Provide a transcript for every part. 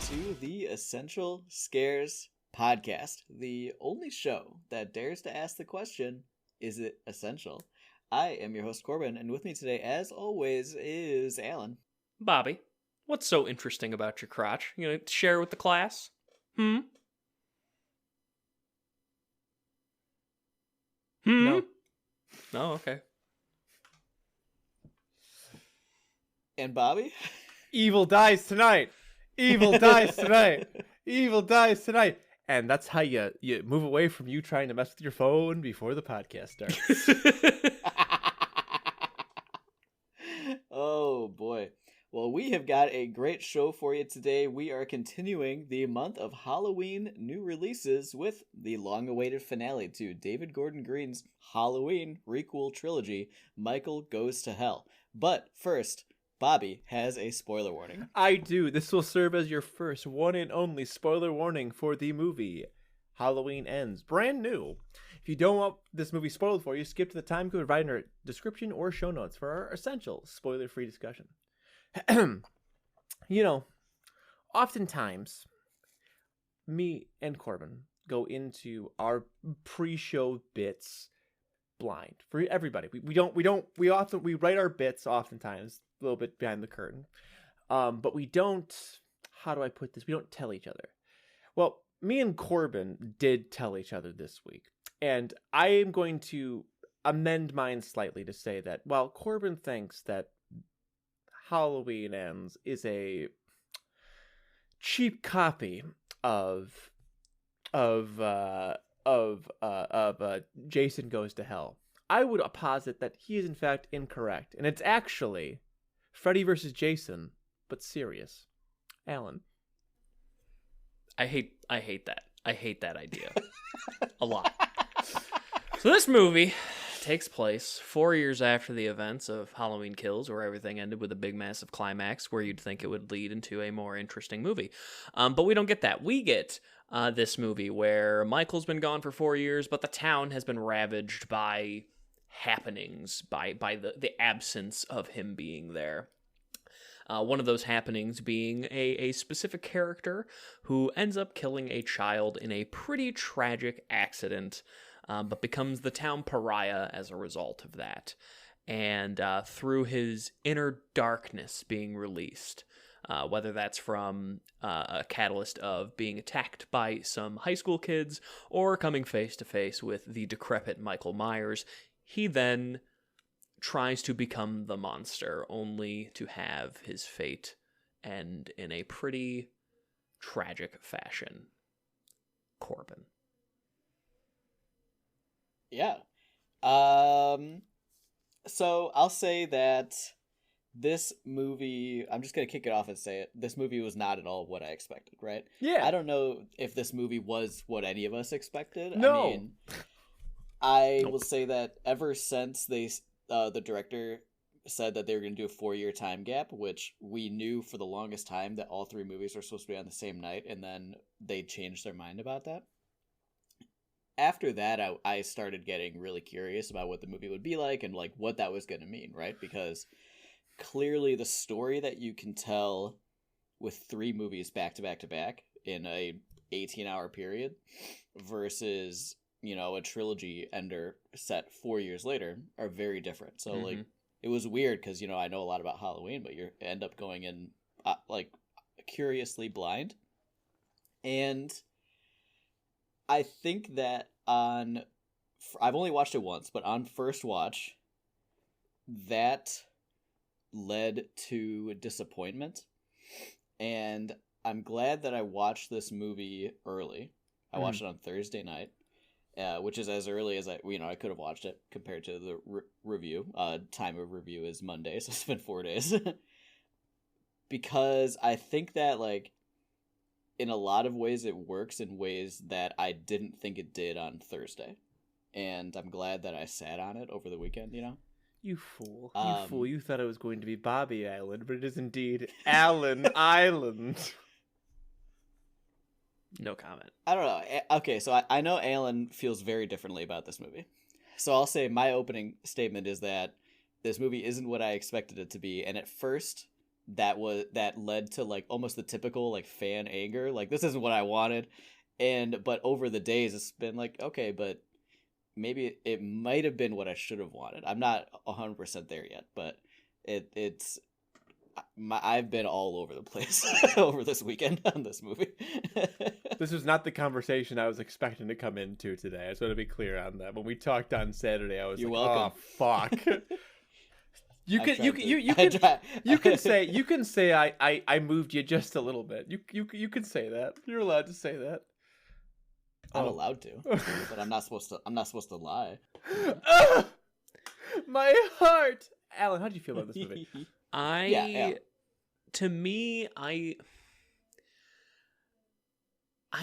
to the Essential Scares podcast, the only show that dares to ask the question, is it essential? I am your host, Corbin, and with me today, as always, is Alan. Bobby, what's so interesting about your crotch? You gonna share with the class? No. Oh, okay. And Bobby? Evil dies tonight. Evil dies tonight. Evil dies tonight. And that's how you move away from you trying to mess with your phone before the podcast starts. Oh, boy. Well, we have got a great show for you today. We are continuing the month of Halloween new releases with the long-awaited finale to David Gordon Green's Halloween Requel trilogy, Michael Goes to Hell. But first, Bobby has a spoiler warning. I do. This will serve as your first one and only spoiler warning for the movie Halloween Ends. Brand new. If you don't want this movie spoiled for you, skip to the time code right in our description or show notes for our essential spoiler-free discussion. You know, oftentimes, me and Corbin go into our pre-show bits blind for everybody. We write our bits oftentimes a little bit behind the curtain, but we don't. How do I put this? We don't tell each other. Well, me and Corbin did tell each other this week, and I am going to amend mine slightly to say that while Corbin thinks that Halloween Ends is a cheap copy of Jason Goes to Hell, I would posit that he is in fact incorrect, and it's actually Freddy versus Jason, but serious. Alan, I hate that. I hate that idea a lot. So this movie takes place 4 years after the events of Halloween Kills, where everything ended with a big massive climax where you'd think it would lead into a more interesting movie. But we don't get that. We get this movie where Michael's been gone for 4 years, but the town has been ravaged by happenings, by the absence of him being there. One of those happenings being a specific character who ends up killing a child in a pretty tragic accident, but becomes the town pariah as a result of that. And through his inner darkness being released, whether that's from a catalyst of being attacked by some high school kids or coming face to face with the decrepit Michael Myers, he then tries to become the monster, only to have his fate end in a pretty tragic fashion. Corbin. Yeah. So I'll say that this movie, I'm just going to kick it off and say it. This movie was not at all what I expected, right? Yeah. I don't know if this movie was what any of us expected. No. I mean, I Nope. will say that ever since the director said that they were going to do a 4-year time gap, which we knew for the longest time that all three movies were supposed to be on the same night, and then they changed their mind about that. After that, I started getting really curious about what the movie would be like and like what that was going to mean, right? Because clearly the story that you can tell with three movies back to back to back in a 18-hour period versus, you know, a trilogy ender set 4 years later are very different. So like it was weird because, you know, I know a lot about Halloween, but you end up going in like curiously blind. And I think that I've only watched it once, but on first watch, that led to disappointment. And I'm glad that I watched this movie early. I watched it on Thursday night, which is as early as I could have watched it compared to the review. Time of review is Monday, so it's been 4 days. Because I think that, like, in a lot of ways it works in ways that I didn't think it did on Thursday. And I'm glad that I sat on it over the weekend, you know? You fool. You fool. You thought it was going to be Bobby Island, but it is indeed Allen Island. No comment. I don't know. Okay, so I know Alan feels very differently about this movie. So I'll say my opening statement is that this movie isn't what I expected it to be. And at first, that led to like almost the typical like fan anger. Like, this isn't what I wanted. But over the days, it's been like, okay, but maybe it might have been what I should have wanted. I'm not 100% there yet, but I've been all over the place over this weekend on this movie. This was not the conversation I was expecting to come into today. I just want to be clear on that. When we talked on Saturday, I was You're like, welcome. "Oh fuck." You can say I moved you just a little bit. You can say that. You're allowed to say that. I'm allowed to, but I'm not supposed to lie. My heart. Alan, how do you feel about this movie? To me, I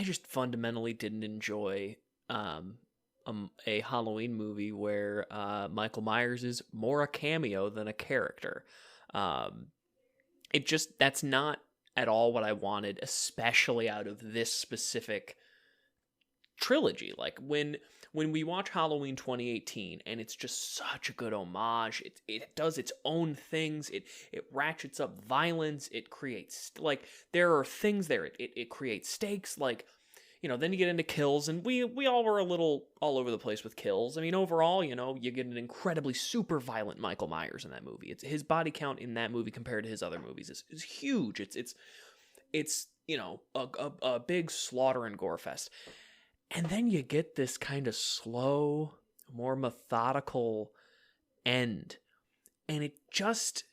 just fundamentally didn't enjoy a Halloween movie where Michael Myers is more a cameo than a character. That's not at all what I wanted, especially out of this specific trilogy. Like when we watch Halloween 2018 and it's just such a good homage, it does its own things, it ratchets up violence, it creates, like, there are things there, it creates stakes, like, you know, then you get into kills, and we all were a little all over the place with kills. I mean, overall, you know, you get an incredibly super violent Michael Myers in that movie. It's his body count in that movie compared to his other movies is huge. It's you know, a big slaughter and gore fest. And then you get this kind of slow, more methodical end. And it just,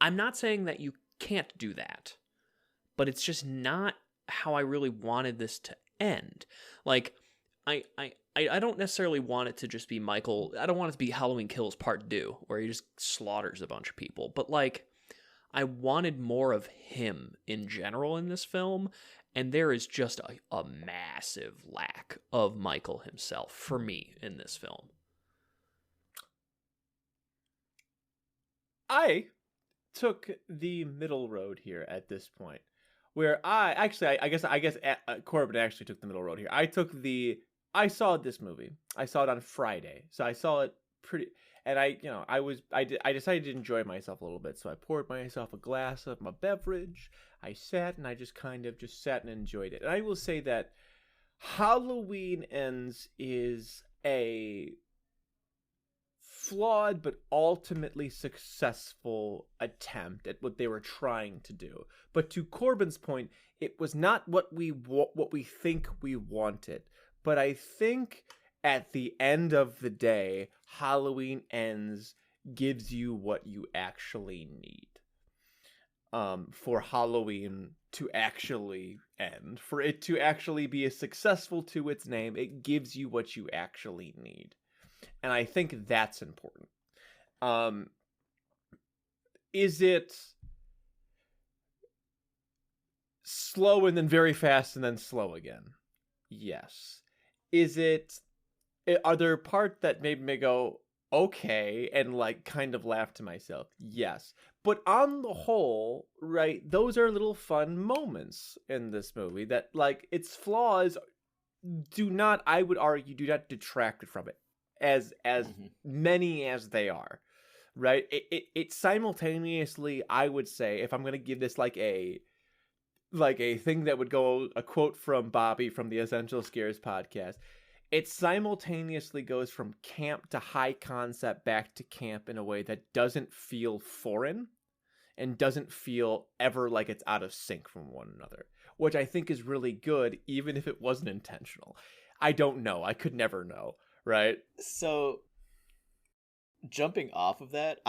I'm not saying that you can't do that, but it's just not how I really wanted this to end. Like, I don't necessarily want it to just be Michael. I don't want it to be Halloween Kills Part 2, where he just slaughters a bunch of people. But, like, I wanted more of him in general in this film, and there is just a massive lack of Michael himself for me in this film. I took the middle road here at this point, where I guess Corbin actually took the middle road here. I saw this movie. I saw it on Friday, so I saw it pretty. And I decided to enjoy myself a little bit, so I poured myself a glass of my beverage. I sat and I just sat and enjoyed it. And I will say that Halloween Ends is a flawed but ultimately successful attempt at what they were trying to do. But to Corbin's point, it was not what we think we wanted. But I think at the end of the day, Halloween Ends gives you what you actually need. For Halloween to actually end, for it to actually be as successful to its name, it gives you what you actually need. And I think that's important. Is it slow and then very fast and then slow again? Yes. Are there parts that made me go, okay, and like kind of laugh to myself? Yes. But on the whole, right, those are little fun moments in this movie that, like, its flaws I would argue, do not detract from it as many as they are, right? It simultaneously, I would say, if I'm going to give this like a thing that would go, a quote from Bobby from the Essential Scares podcast, it simultaneously goes from camp to high concept back to camp in a way that doesn't feel foreign and doesn't feel ever like it's out of sync from one another, which I think is really good, even if it wasn't intentional. I don't know. I could never know, right? So, jumping off of that,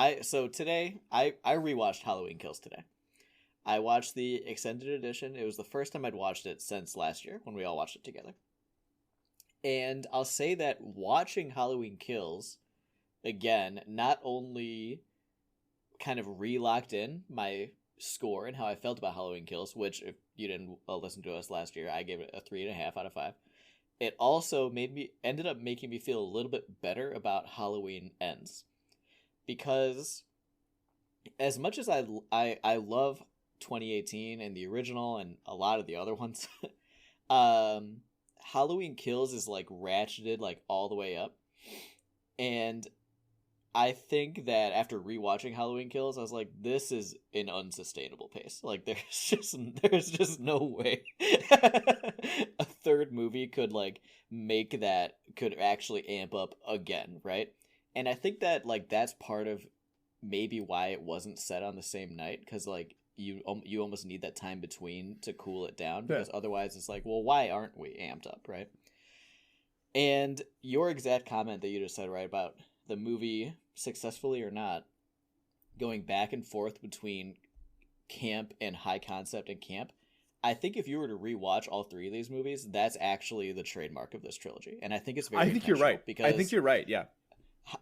today, I rewatched Halloween Kills today. I watched the extended edition. It was the first time I'd watched it since last year when we all watched it together. And I'll say that watching Halloween Kills, again, not only kind of re-locked in my score and how I felt about Halloween Kills, which, if you didn't listen to us last year, I gave it a 3.5 out of 5. It also ended up making me feel a little bit better about Halloween Ends. Because as much as I love 2018 and the original and a lot of the other ones, Halloween Kills is like ratcheted like all the way up. And I think that after rewatching Halloween Kills, I was like, this is an unsustainable pace. Like, there's just no way a third movie could like could actually amp up again, right? And I think that like that's part of maybe why it wasn't set on the same night, because like you almost need that time between to cool it down, because otherwise it's like, well, why aren't we amped up, right? And your exact comment that you just said, right, about the movie, successfully or not, going back and forth between camp and high concept and camp, I think if you were to rewatch all three of these movies, that's actually the trademark of this trilogy. And I think it's very I think you're right. Because I think you're right, yeah.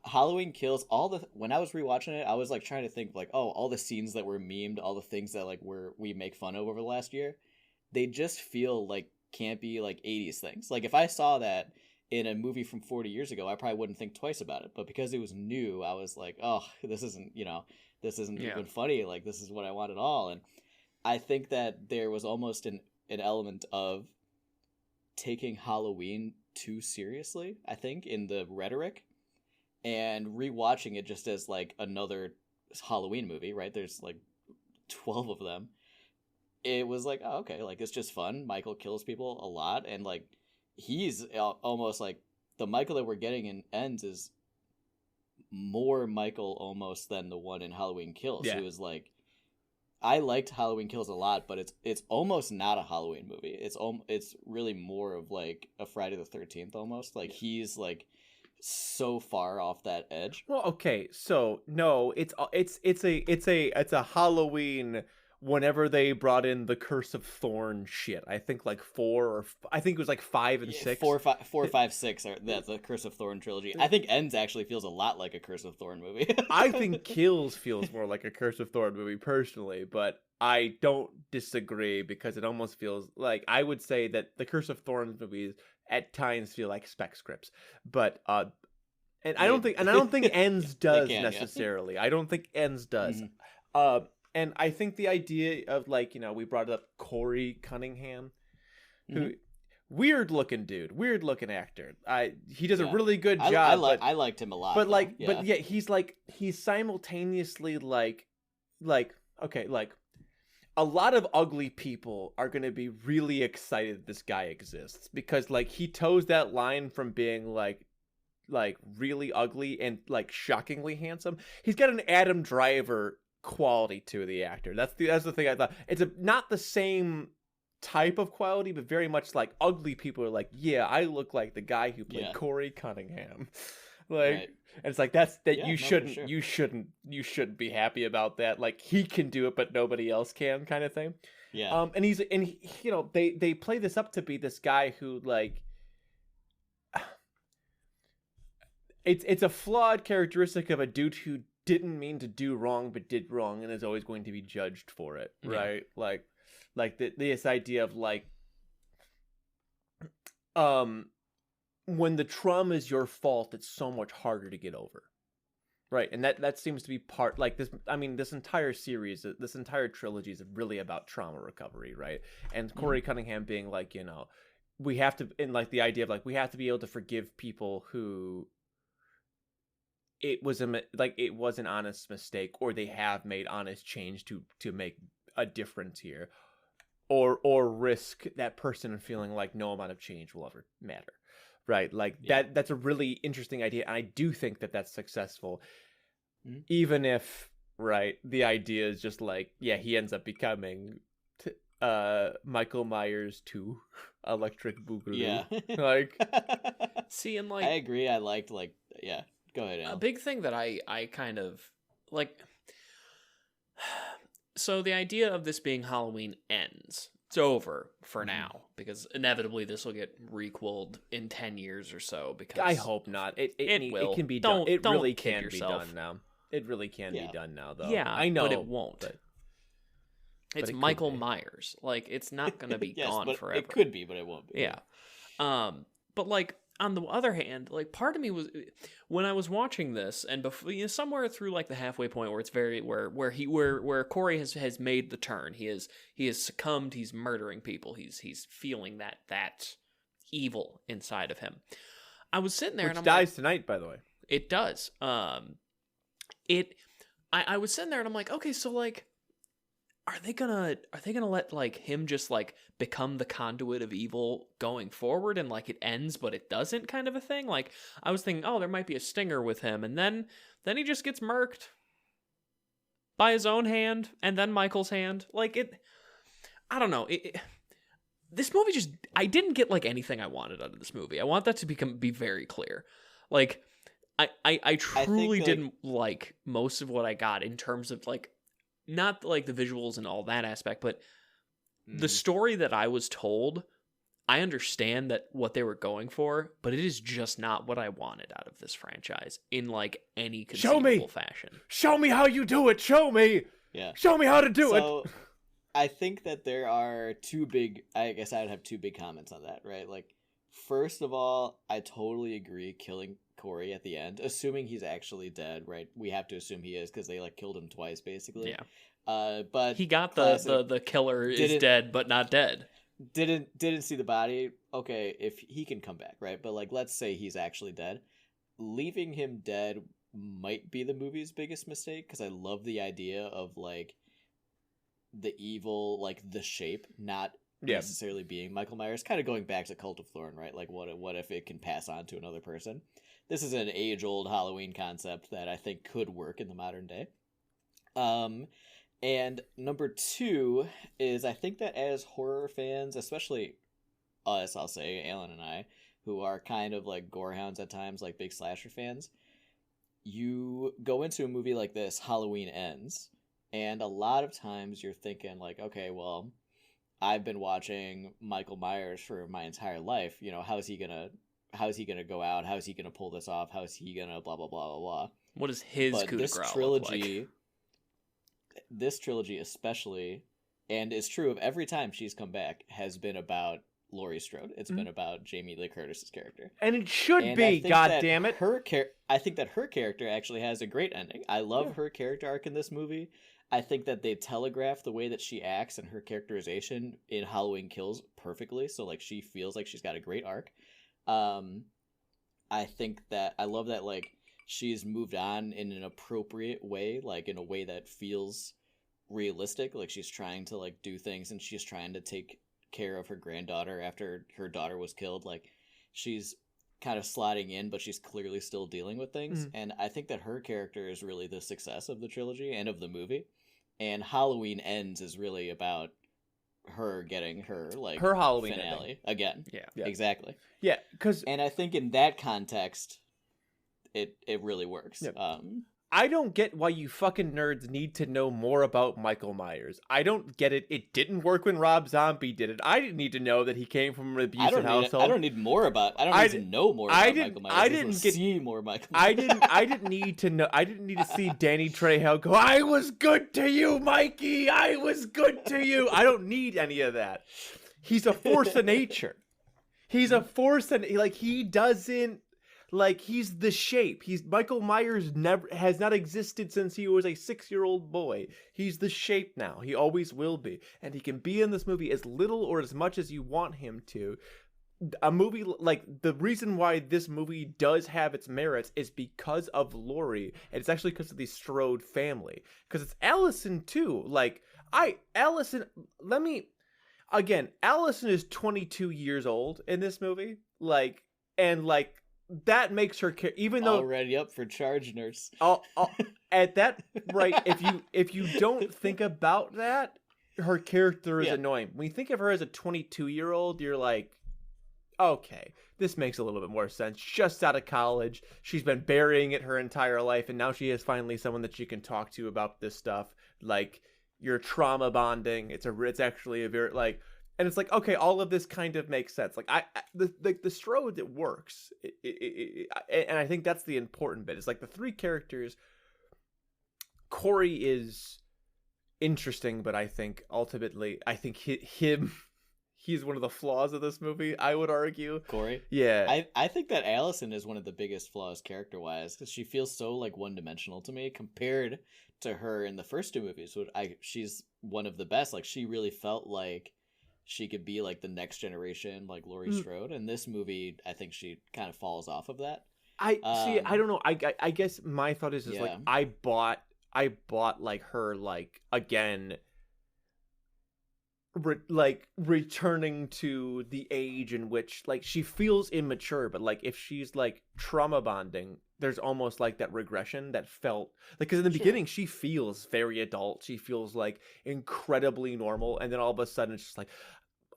Halloween Kills, when I was rewatching it, I was like trying to think like, oh, all the scenes that were memed, all the things that like we make fun of over the last year, they just feel like campy, like 80s things. Like if I saw that in a movie from 40 years ago, I probably wouldn't think twice about it. But because it was new, I was like, oh, this isn't even funny. Like, this is what I want at all. And I think that there was almost an element of taking Halloween too seriously, I think, in the rhetoric, and rewatching it just as like another Halloween movie, right? There's like 12 of them. It was like, oh, okay, like it's just fun. Michael kills people a lot, and like he's almost like the Michael that we're getting in Ends is more Michael almost than the one in Halloween Kills. Yeah. Who is like, I liked Halloween Kills a lot, but it's almost not a Halloween movie. It's really more of like a Friday the 13th almost. Like he's like so far off that edge. Well, okay, so no, it's a Halloween. Whenever they brought in the Curse of Thorn shit, I think like I think it was like 5 and 6. 4, 5, 6 are that's the Curse of Thorn trilogy. I think Ends actually feels a lot like a Curse of Thorn movie. I think Kills feels more like a Curse of Thorn movie personally, but I don't disagree, because it almost feels like, I would say that the Curse of Thorn movies at times feel like spec scripts, but and I don't think Ends does necessarily. Yeah. I don't think Ends does. Mm-hmm. And I think the idea of like, we brought up Corey Cunningham, who weird looking dude, weird looking actor. He does a really good job. I liked him a lot. But like, but yeah, he's simultaneously like okay, like a lot of ugly people are going to be really excited this guy exists, because like he toes that line from being like really ugly and like shockingly handsome. He's got an Adam Driver quality to the actor. That's the thing I thought. It's not the same type of quality, but very much like ugly people are like, yeah, I look like the guy who played Corey Cunningham. Like, right. And it's like you shouldn't be happy about that. Like, he can do it, but nobody else can, kind of thing. Yeah. And they play this up to be this guy who like, it's a flawed characteristic of a dude who didn't mean to do wrong but did wrong and is always going to be judged for it, right? Like this idea of like when the trauma is your fault, it's so much harder to get over, right? And that seems to be part, like, this, I mean, this entire series, this entire trilogy is really about trauma recovery, right? And Corey Cunningham being like, we have to, and like the idea of like, we have to be able to forgive people who it was an honest mistake, or they have made honest change to make a difference here, or risk that person feeling like no amount of change will ever matter, right? Like that's a really interesting idea, and I do think that that's successful, even if, right, the idea is just like, he ends up becoming Michael Myers 2 Electric Boogaloo. Yeah. Like, see, and like, I agree. I liked Go ahead, Al. A big thing that I kind of like. So the idea of this being Halloween Ends. It's over for now, because inevitably this will get requelled in 10 years or so. Because I hope not. It will. It can be done. It really can be done now. It really can be done now, though. Yeah, I know, but it won't. It's Michael Myers. Like, it's not going to be gone forever. It could be, but it won't be. Yeah. But like, on the other hand, like, part of me was, when I was watching this, and before, somewhere through like the halfway point where it's very where Corey has made the turn, he has succumbed, he's murdering people, he's feeling that evil inside of him. I was sitting there, which and I'm dies like, tonight, by the way. It does. I was sitting there and I'm like, okay, so like, are they gonna let like him just like become the conduit of evil going forward, and like it ends but it doesn't, kind of a thing? Like, I was thinking, oh, there might be a stinger with him, and then he just gets murked by his own hand and then Michael's hand. Like, I don't know. This movie just, I didn't get like anything I wanted out of this movie. I want that to be very clear. Like, I truly didn't like most of what I got in terms of like, not like the visuals and all that aspect, but the story that I was told. I understand that what they were going for, but it is just not what I wanted out of this franchise in like any conceivable fashion. Show me how you do it. Show me. Yeah. Show me how to do it. I think that there are I guess I would have two big comments on that, right? Like, first of all, I totally agree killing Corey at the end, assuming he's actually dead, right? We have to assume he is because they like killed him twice, basically. Yeah. But he got the killer is dead, but not dead. Didn't see the body. Okay, if he can come back, right? But like, let's say he's actually dead. Leaving him dead might be the movie's biggest mistake, because I love the idea of like the evil, like the shape, not necessarily being Michael Myers. Kind of going back to Cult of Thorn, right? Like, what if it can pass on to another person? This is an age-old Halloween concept that I think could work in the modern day. And number two is, I think that as horror fans, especially us, I'll say, Alan and I, who are kind of like gorehounds at times, like big slasher fans, you go into a movie like this, Halloween Ends, and a lot of times you're thinking like, okay, well, I've been watching Michael Myers for my entire life. You know, how's he gonna go out? How's he gonna pull this off? How's he gonna blah blah blah blah blah? What is his coup de grace trilogy? Look like? This trilogy especially, and it's true of every time she's come back, has been about Laurie Strode. It's been about Jamie Lee Curtis's character, and it should be. God damn it! I think that her character actually has a great ending. I love her character arc in this movie. I think that they telegraph the way that she acts and her characterization in Halloween Kills perfectly. So like, she feels like she's got a great arc. I think that I love that like she's moved on in an appropriate way, like in a way that feels realistic. Like, she's trying to like do things, and she's trying to take care of her granddaughter after her daughter was killed. Like, she's kind of slotting in, but she's clearly still dealing with things. And I think that her character is really the success of the trilogy and of the movie. And Halloween Ends is really about her getting her like her Halloween finale ending. Again. Yeah. Exactly. Yeah, and I think in that context, it really works. I don't get why you fucking nerds need to know more about Michael Myers. I don't get it. It didn't work when Rob Zombie did it. I didn't need to know that he came from an abusive household. I don't need to know more about Michael Myers. I didn't see more Michael Myers. I didn't need to know. I didn't need to see Danny Trejo go, "I was good to you, Mikey. I was good to you." I don't need any of that. He's a force of nature. He's a force, and like, he doesn't. Like, he's the shape. Michael Myers has not existed since he was a 6-year-old boy. He's the shape now. He always will be. And he can be in this movie as little or as much as you want him to. A movie, like, the reason why this movie does have its merits is because of Laurie. And it's actually because of the Strode family. Because it's Allison, too. Like, Allison is 22 years old in this movie. Like, and like, that makes her even though already up for charge, nurse. At that right, if you don't think about that, her character is annoying. When you think of her as a 22-year-old, you're like, okay, this makes a little bit more sense. Just out of college, she's been burying it her entire life, and now she is finally someone that she can talk to about this stuff. Like, you're trauma bonding. It's actually a very like. And it's like, okay, all of this kind of makes sense. Like, the Strode, it works. And I think that's the important bit. It's like the three characters. Corey is interesting, but I think ultimately, he's one of the flaws of this movie, I would argue. Corey? Yeah. I think that Allison is one of the biggest flaws character-wise, because she feels so, like, one-dimensional to me compared to her in the first two movies. She's one of the best. Like, she really felt like she could be like the next generation, like Laurie Strode. And this movie, I think she kind of falls off of that. I see. I don't know. I guess my thought is like I bought like her like again. Like returning to the age in which like she feels immature, but like if she's like trauma bonding, there's almost like that regression that felt like, because in the beginning she feels very adult, she feels like incredibly normal, and then all of a sudden it's just like,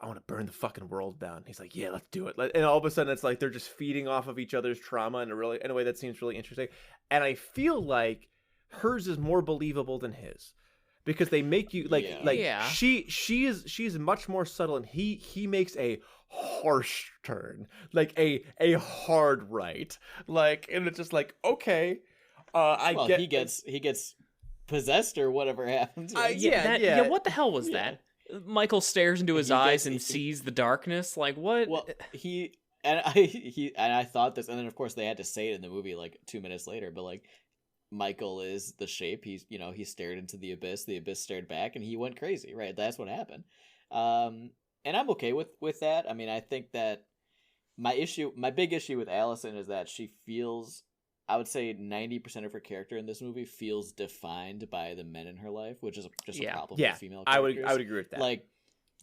I want to burn the fucking world down. He's like, yeah, let's do it. And all of a sudden it's like they're just feeding off of each other's trauma in a way that seems really interesting. And I feel like hers is more believable than his, because they make you she's much more subtle, and he makes a harsh turn, like a hard right, like, and it's just like, okay, he gets possessed or whatever happens. Right? What the hell was that? Michael stares into his eyes and sees the darkness. Like, what? Well, I thought this, and then of course they had to say it in the movie like 2 minutes later, but like, Michael is the shape. He stared into the abyss stared back, and he went crazy, right? That's what happened. And I'm okay with that. I mean, I think that my big issue with Allison is that she feels, I would say 90% of her character in this movie feels defined by the men in her life, which is just a problem with female characters. I would agree with that. Like,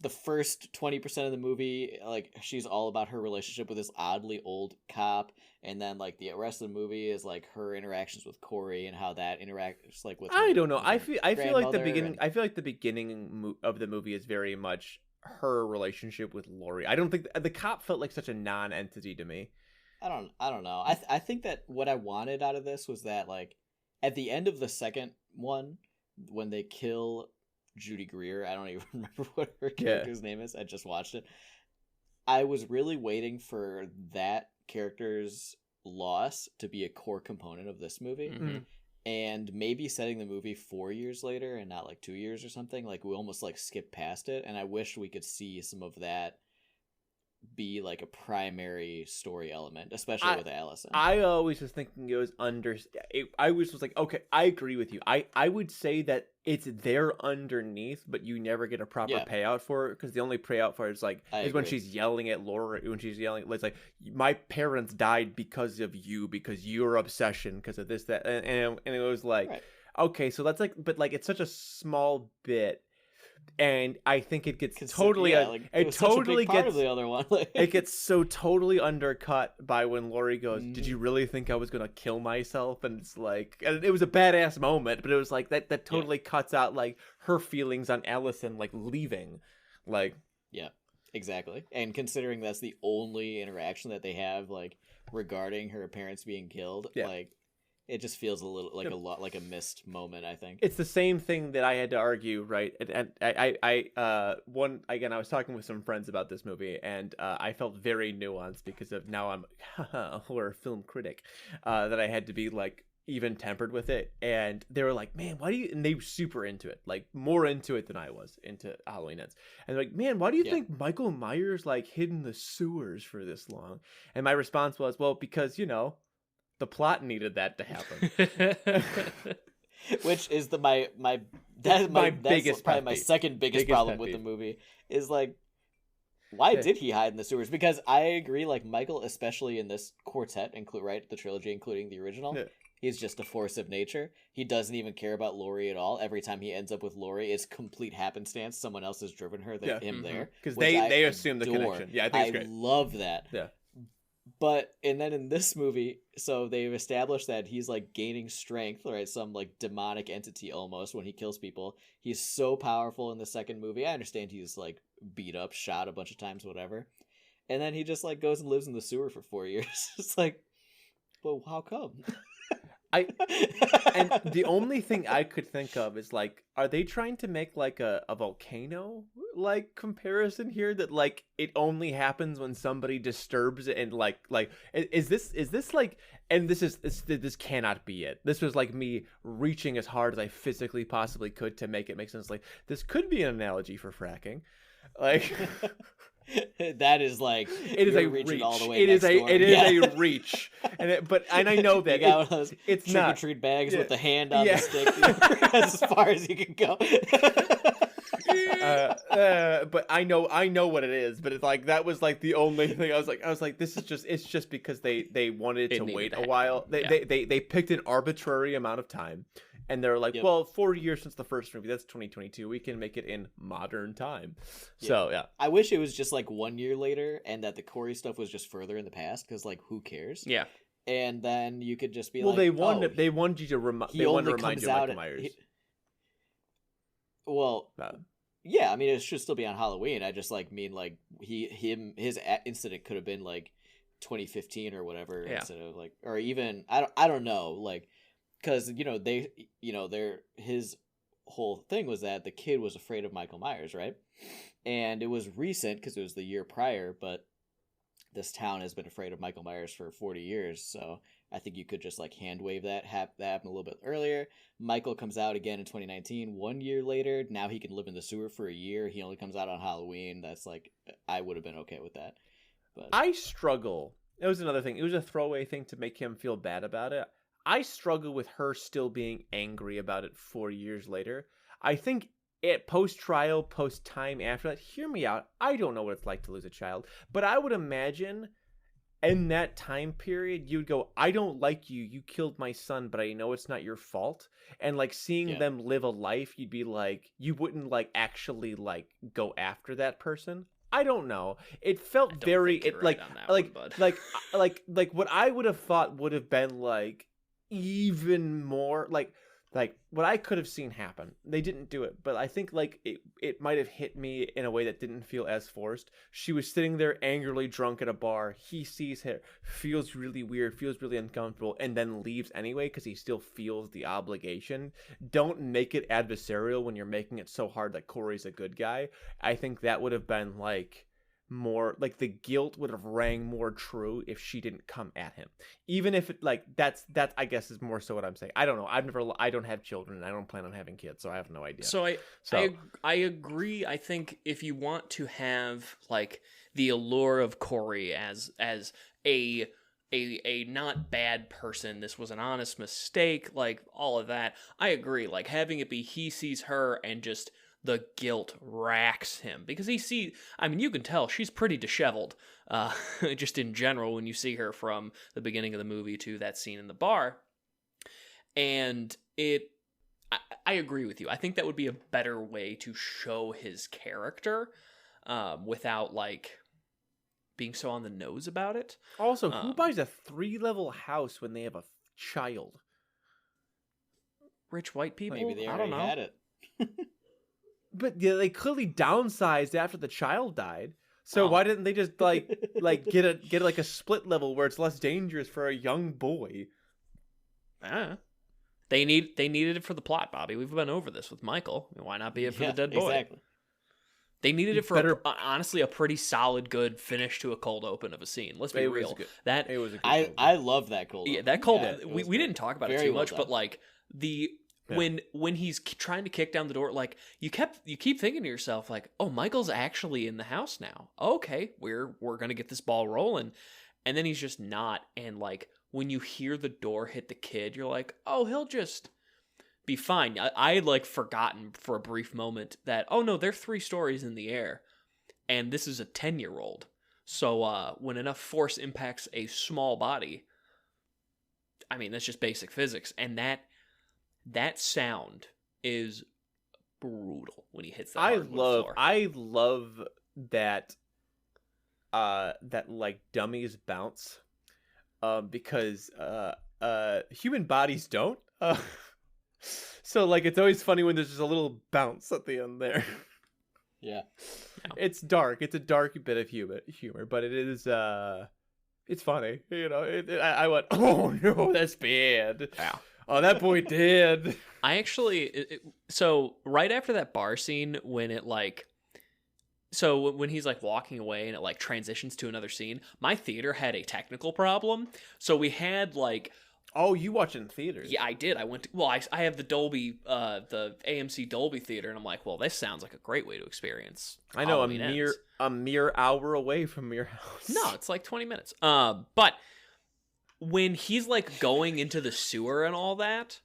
the first 20% of the movie, like, she's all about her relationship with this oddly old cop, and then like the rest of the movie is like her interactions with Corey and how that interacts like with. I don't know. I feel like the beginning. I feel like the beginning of the movie is very much her relationship with Laurie. I don't think the cop felt like such a non-entity to me. I don't know. I think that what I wanted out of this was that, like, at the end of the second one, when they kill Judy Greer, I don't even remember what her character's name is. I just watched it. I was really waiting for that character's loss to be a core component of this movie, and maybe setting the movie 4 years later and not like 2 years or something. Like, we almost like skip past it, and I wish we could see some of that be like a primary story element, especially with Allison. I always was thinking it was I was like, okay, I agree with you. I would say that it's there underneath, but you never get a proper payout for it, because the only payout for it is like when she's yelling at Laura, when she's yelling, it's like, my parents died because of you, because your obsession, because of this, that, and it was like, okay, so that's like, but like, it's such a small bit. And I think it gets totally it totally gets the other one. It gets so totally undercut by when Laurie goes, did you really think I was gonna kill myself? And it's like, and it was a badass moment, but it was like that totally cuts out like her feelings on Allison like leaving, like, exactly. And considering that's the only interaction that they have like regarding her parents being killed, like, it just feels a little like a lot like a missed moment, I think. It's the same thing that I had to argue, right? And I was talking with some friends about this movie, and I felt very nuanced because of now I'm a horror film critic, that I had to be like even tempered with it. And they were like, man, why do you, and they were super into it, like more into it than I was into Halloween Ends. And they're like, man, why do you think Michael Myers like hid in the sewers for this long? And my response was, well, because, you know, the plot needed that to happen. Which is my biggest, probably my second biggest problem with the movie is like, why did he hide in the sewers? Because I agree, like, Michael, especially in this quartet, the trilogy, including the original, he's just a force of nature. He doesn't even care about Laurie at all. Every time he ends up with Laurie, it's complete happenstance. Someone else has driven her, him there. Because they assume the connection. Yeah, I think it's great. I love that. Yeah. But, and then in this movie, so they've established that he's like gaining strength, right? Some like demonic entity almost when he kills people. He's so powerful in the second movie. I understand he's like beat up, shot a bunch of times, whatever. And then he just like goes and lives in the sewer for 4 years. It's like, well, how come? And the only thing I could think of is like, are they trying to make like a volcano like comparison here, that like it only happens when somebody disturbs it, and like is this like, and this cannot be it. This was like me reaching as hard as I physically possibly could to make it make sense. Like, this could be an analogy for fracking, like. That is like, it is a reach. All the way it is a reach, and I know that it's trick not or treat bags with the hand on the stick as far as you can go. But I know what it is. But it's like that was like the only thing I was like, this is just it's just because they wanted to wait a while. They picked an arbitrary amount of time, and they're like, well, 4 years since the first movie. That's 2022. We can make it in modern time. So yeah, I wish it was just like 1 year later, and that the Corey stuff was just further in the past. Because like, who cares? Yeah. And then you could just be well, like, they wanted you to remind you of Michael Myers. Yeah, I mean, it should still be on Halloween. I just mean his incident could have been like 2015 or whatever instead of like, or even I don't know, like, because his whole thing was that the kid was afraid of Michael Myers, right? And it was recent because it was the year prior, but this town has been afraid of Michael Myers for 40 years, so I think you could just like hand wave that. That happened a little bit earlier. Michael comes out again in 2019. 1 year later, now he can live in the sewer for a year. He only comes out on Halloween. That's like, I would have been okay with that. But I struggle. It was another thing. It was a throwaway thing to make him feel bad about it. I struggle with her still being angry about it 4 years later. I think post-trial, post-time after that, hear me out. I don't know what it's like to lose a child, but I would imagine in that time period, you'd go, I don't like you. You killed my son, but I know it's not your fault. And like seeing them live a life, you'd be like, you wouldn't like actually like go after that person. I don't know. It felt very what I would have thought would have been like even more like what I could have seen happen. They didn't do it, but I think like it might have hit me in a way that didn't feel as forced. She was sitting there angrily drunk at a bar. He sees her, feels really weird, feels really uncomfortable, and then leaves anyway because he still feels the obligation. Don't make it adversarial when you're making it so hard that Corey's a good guy. I think that would have been like more like the guilt would have rang more true if she didn't come at him, even if it like that's I guess is more so what I'm saying. I don't know. I don't have children and I don't plan on having kids, so I have no idea. So I agree. I think if you want to have like the allure of Corey as a not bad person, this was an honest mistake, like all of that, I agree. Like having it be he sees her and just the guilt racks him because you can tell she's pretty disheveled, just in general when you see her from the beginning of the movie to that scene in the bar. And I agree with you. I think that would be a better way to show his character, without like being so on the nose about it. Also, who buys a 3-level house when they have a child? Rich white people? Maybe they already had it. But yeah, they clearly downsized after the child died. So why didn't they just like get a split level where it's less dangerous for a young boy? They needed it for the plot, Bobby. We've been over this with Michael. Why not be it for the dead boy? Exactly. They needed it for honestly a pretty solid, good finish to a cold open of a scene. Let's be real. It was a good I love that cold open. Yeah, that cold. We didn't talk about it too much, but like when he's trying to kick down the door, like you keep thinking to yourself, like, oh, Michael's actually in the house now. Okay, we're gonna get this ball rolling, and then he's just not. And like when you hear the door hit the kid, you're like, oh, he'll just be fine. I had like forgotten for a brief moment that, oh no, they're 3 stories in the air, and this is a 10-year-old. So when enough force impacts a small body, I mean that's just basic physics, and that sound is brutal when he hits that hardwood floor. I love that like dummies bounce, because human bodies don't. So like it's always funny when there's just a little bounce at the end there. Yeah, it's dark. It's a dark bit of humor, but it is it's funny. You know, I went, oh no, that's bad. Yeah. Oh, that boy did. I actually, so right after that bar scene, when it like, so when he's like walking away and it like transitions to another scene, my theater had a technical problem. So we had like, oh, you watch in theaters? Yeah, I did. I went to, well, I have the Dolby, the AMC Dolby theater, and I'm like, well, this sounds like a great way to experience. I know, a mere hour away from your house. No, it's like 20 minutes. But when he's like going into the sewer and all that,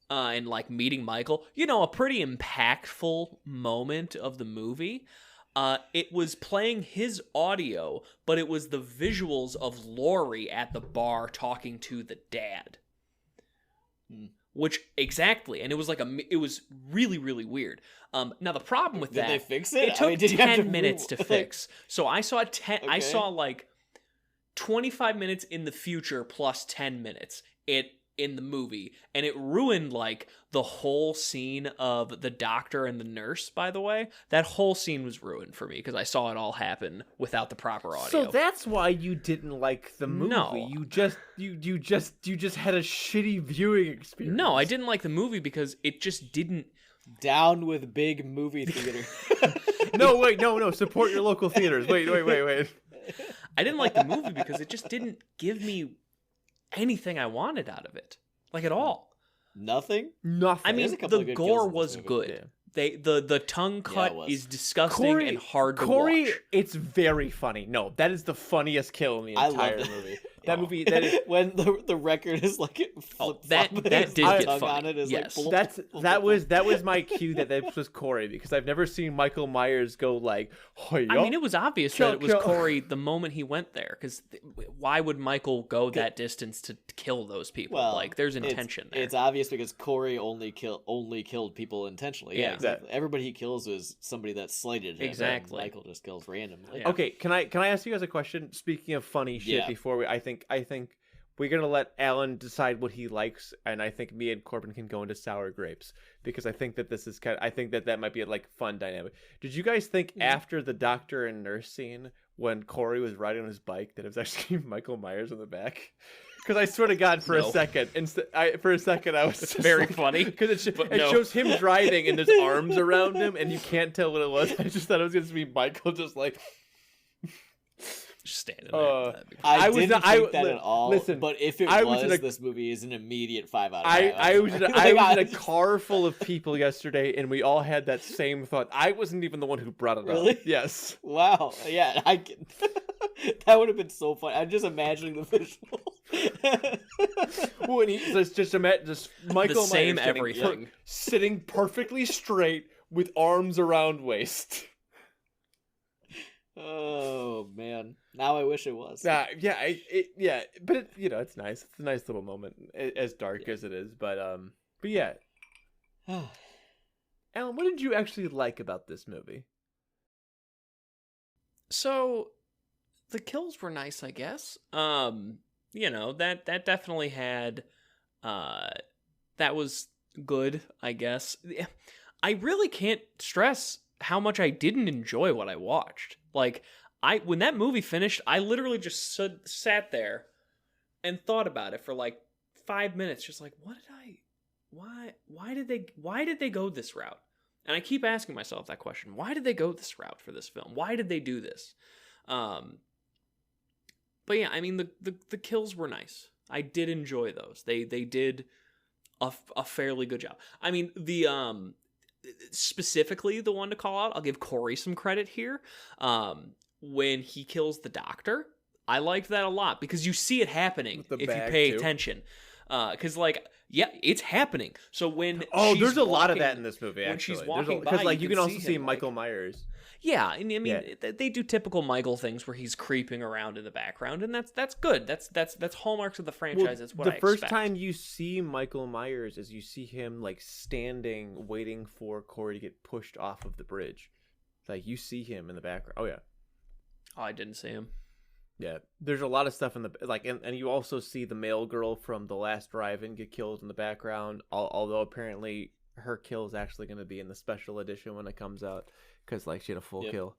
and like meeting Michael, you know, a pretty impactful moment of the movie. It was playing his audio, but it was the visuals of Laurie at the bar talking to the dad. Which exactly, and it was like it was really, really weird. Now the problem with Did that, they fix it? it took did you have 10 minutes to like- fix. So I saw I Okay. saw like 25 minutes in the future plus 10 minutes in the movie, and it ruined like the whole scene of the doctor and the nurse. By the way, that whole scene was ruined for me because I saw it all happen without the proper audio. So that's why you didn't like the movie. No. You just had a shitty viewing experience. No, I didn't like the movie because it just didn't. Down with big movie theater. No. Support your local theaters. Wait. I didn't like the movie because it just didn't give me anything I wanted out of it, like at all. Nothing? Nothing. I mean, There's a couple the of good gore kills in this was movie. good. Yeah. The tongue cut it was. is disgusting and hard to Corey, watch. it's very funny. No, that is the funniest kill in the I entire loved it. movie. That Oh. movie, that is when the record is like that flip-flop, did his get tongue funny. on it is Yes. like that was my cue that this was Corey, because I've never seen Michael Myers go like, I mean, it was obvious that it was kill. Corey the moment he went there, because why would Michael go that distance to kill those people? Well, like, there's intention there. It's obvious because Corey only killed people intentionally. Yeah. Exactly. Everybody he kills is somebody that slighted him. and Exactly. Michael just kills randomly. Yeah. Okay, can I ask you guys a question? Speaking of funny shit, Yeah. before we, I think we're gonna let Alan decide what he likes, and I think me and Corbin can go into sour grapes, because I think that this is I think that might be a like fun dynamic. Did you guys think after the doctor and nurse scene when Corey was riding on his bike that it was actually Michael Myers in the back? Because I swear to God, for a No. second, I was It's just very like, funny, because it but no. shows him driving and there's arms around him and you can't tell what it was. I just thought it was going to be Michael just like. Just standing there. That'd be cool. I was didn't not- think that at all. listen, but if it I was, was in a- this movie is an immediate 5 out of 5. I was in a just- car full of people yesterday and we all had that same thought. I wasn't even the one who brought it Really? up. Yes. Wow. Yeah, I can. That would have been so fun. I'm just imagining the visual. When he just Michael The same Myers getting everything. sitting perfectly straight with arms around waist. Oh man! Now I wish it was. But it's nice. It's a nice little moment, as dark as it is. But yeah, Alan, what did you actually like about this movie? So, the kills were nice, I guess. You know, that definitely had, that was good, I guess. I really can't stress how much I didn't enjoy what I watched. Like, when that movie finished, I literally just sat there and thought about it for like 5 minutes, just like, why did they go this route? And I keep asking myself that question. Why did they go this route for this film? Why did they do this? But yeah, I mean, the kills were nice. I did enjoy those. They did a fairly good job. I mean, specifically the one to call out, I'll give Corey some credit here. When he kills the doctor, I liked that a lot because you see it happening With the if you bag, pay too. attention. Because yeah, it's happening. So when There's a lot of walking- that in this movie. when Actually, she's walking by, because like you you can can also see see him, Michael Myers. Yeah, and I mean Yeah. they do typical Michael things where he's creeping around in the background, and that's good. That's hallmarks of the franchise. That's what the I first expect. time you see Michael Myers is you see him like standing, waiting for Corey to get pushed off of the bridge. Like you see him in the background. Oh yeah, Oh, I didn't see him. yeah. There's a lot of stuff in the like, and you also see the male girl from The Last Drive-In get killed in the background. Although apparently her kill is actually going to be in the special edition when it comes out, because like she had a full Yep. kill.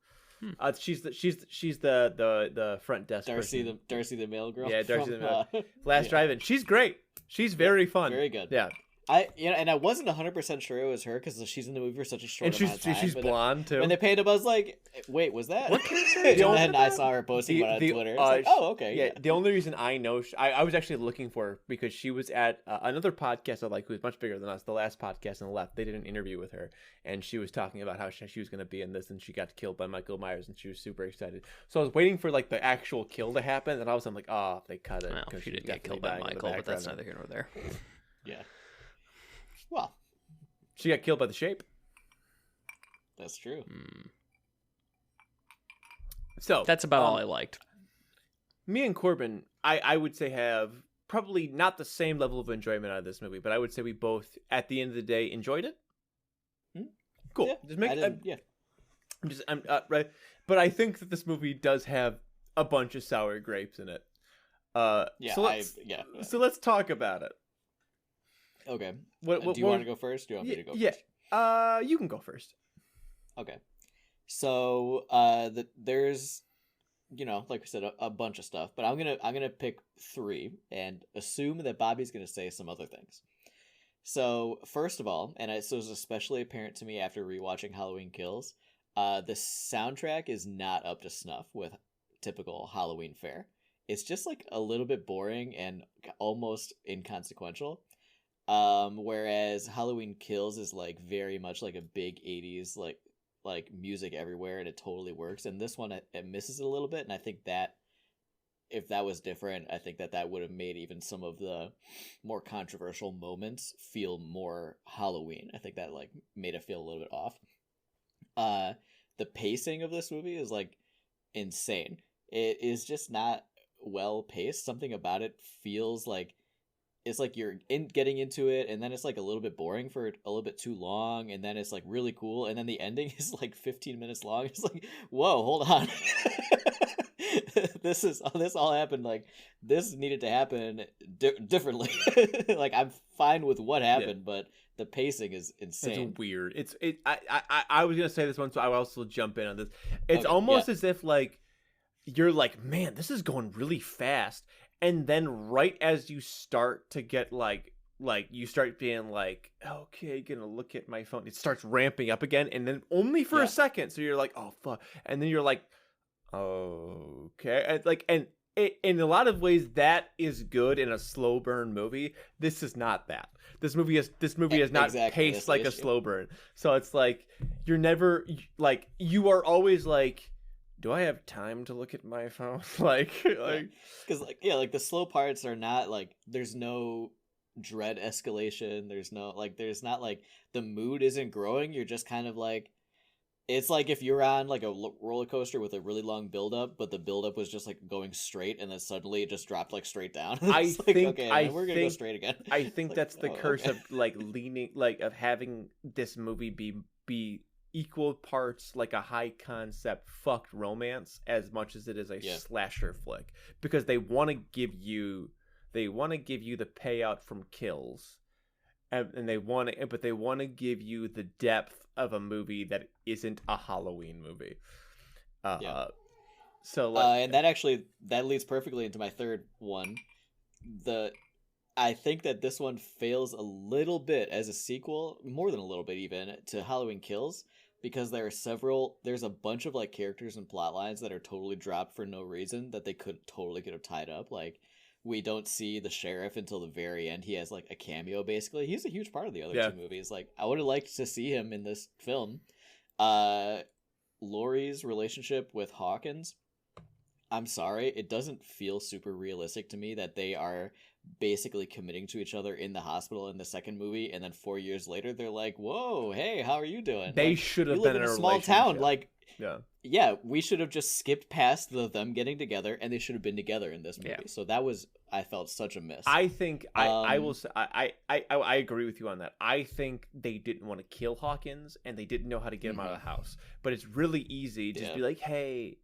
She's the front desk person. Darcy the male girl. Yeah, Darcy from, the male. Last yeah. Drive-In. She's great. She's very fun. Very good. Yeah, And I wasn't 100% sure it was her because she's in the movie for such a short and amount of time. she's but blonde too. When they paid him, I was like, "Wait, was that?" What character And is that? then I saw her posting about it on Twitter. It's like, "Oh, okay." Yeah, the only reason I know, I was actually looking for her because she was at another podcast I like, who's much bigger than us, the last podcast on the left. They did an interview with her, and she was talking about how she was going to be in this, and she got killed by Michael Myers, and she was super excited. So I was waiting for like the actual kill to happen, and all of a sudden I'm like, oh, they cut it. Well, 'cause she she's didn't get definitely killed by dying in the Michael, but that's background. neither here nor there. Yeah. Well, She got killed by the shape. that's true. So That's about all I liked. Me and Corbin, I would say, have probably not the same level of enjoyment out of this movie, but I would say we both, at the end of the day, enjoyed it. Cool. Yeah, Just make yeah. I'm right, but I think that this movie does have a bunch of sour grapes in it. Yeah, So let's talk about it. Okay. What Do you want to go first? Do you want me to go yeah. first? You can go first. Okay. So, there's, like we said, a bunch of stuff, but I'm gonna pick 3 and assume that Bobby's gonna say some other things. So, first of all, and this was especially apparent to me after rewatching Halloween Kills, the soundtrack is not up to snuff with typical Halloween fare. It's just like a little bit boring and almost inconsequential. Whereas Halloween Kills is like very much like a big 80s like music everywhere, and it totally works. And this one, it misses it a little bit, and I think that if that was different, I think that would have made even some of the more controversial moments feel more Halloween. I think that like made it feel a little bit off. The pacing of this movie is like insane. It is just not well paced. Something about it feels like it's like you're getting into it, and then it's like a little bit boring for a little bit too long, and then it's like really cool, and then the ending is like 15 minutes long. It's like, whoa, hold on. this all happened, like this needed to happen differently. Like I'm fine with what happened, but the pacing is insane. It's weird. I was gonna say this one, so I will also jump in on this. It's almost as if like you're like, man, this is going really fast. And then right as you start to get like you start being like, okay, gonna look at my phone, it starts ramping up again, and then only for a second. So you're like, oh fuck, and then you're like, okay, and like, and in a lot of ways that is good in a slow burn movie. This is not that. This movie is not paced like a slow burn. So it's like you're never like, you are always like, do I have time to look at my phone? Because like the slow parts are not like, there's no dread escalation. There's not like the mood isn't growing. You're just kind of like, it's like if you're on like a roller coaster with a really long buildup, but the buildup was just like going straight, and then suddenly it just dropped like straight down. We're gonna go straight again. I think like, that's the curse of like leaning, like of having this movie be equal parts like a high concept fucked romance as much as it is a slasher flick, because they want to give you the payout from kills, and they want to give you the depth of a movie that isn't a Halloween movie. So and that leads perfectly into my third one. I think that this one fails a little bit as a sequel, more than a little bit even, to Halloween Kills, because there's a bunch of like characters and plot lines that are totally dropped for no reason that they could have tied up. Like, we don't see the sheriff until the very end. He has like a cameo basically. He's a huge part of the other two movies. Like, I would have liked to see him in this film. Laurie's relationship with Hawkins, I'm sorry, it doesn't feel super realistic to me that they are basically committing to each other in the hospital in the second movie, and then 4 years later they're like, whoa, hey, how are you doing? They like, should have been in a small town. Like, yeah, we should have just skipped past them getting together, and they should have been together in this movie. So that was, I felt, such a miss. I think I will say, I agree with you on that. I think they didn't want to kill Hawkins, and they didn't know how to get him out of the house. But it's really easy to just be like, hey,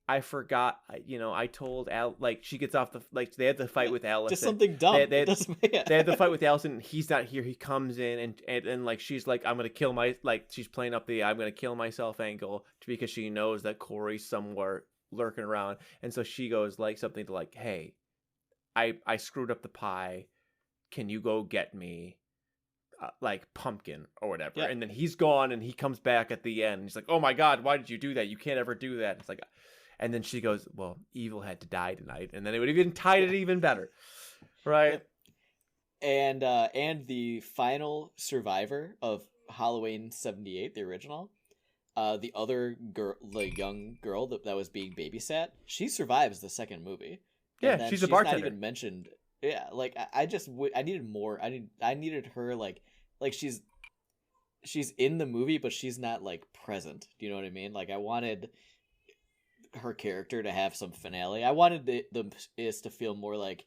I forgot, I told Al, like, she gets off like, they had to fight with Allison. Just something dumb. They had to fight with Allison, and he's not here. He comes in, and like, she's like, I'm going to kill she's playing up the I'm going to kill myself angle, because she knows that Corey's somewhere lurking around. And so she goes like something to like, hey, I screwed up the pie. Can you go get me like pumpkin or whatever? Yeah. And then he's gone, and he comes back at the end. And he's like, oh my God, why did you do that? You can't ever do that. It's like, and then she goes, well, evil had to die tonight. And then it would have even tied it even better. Right. And the final survivor of Halloween 78, the original, the other girl, the young girl that was being babysat, she survives the second movie. Yeah, she's a bartender. Not even mentioned. Yeah, like I needed more. I needed her like like she's in the movie, but she's not like present. Do you know what I mean? Like I wanted her character to have some finale. I wanted is to feel more like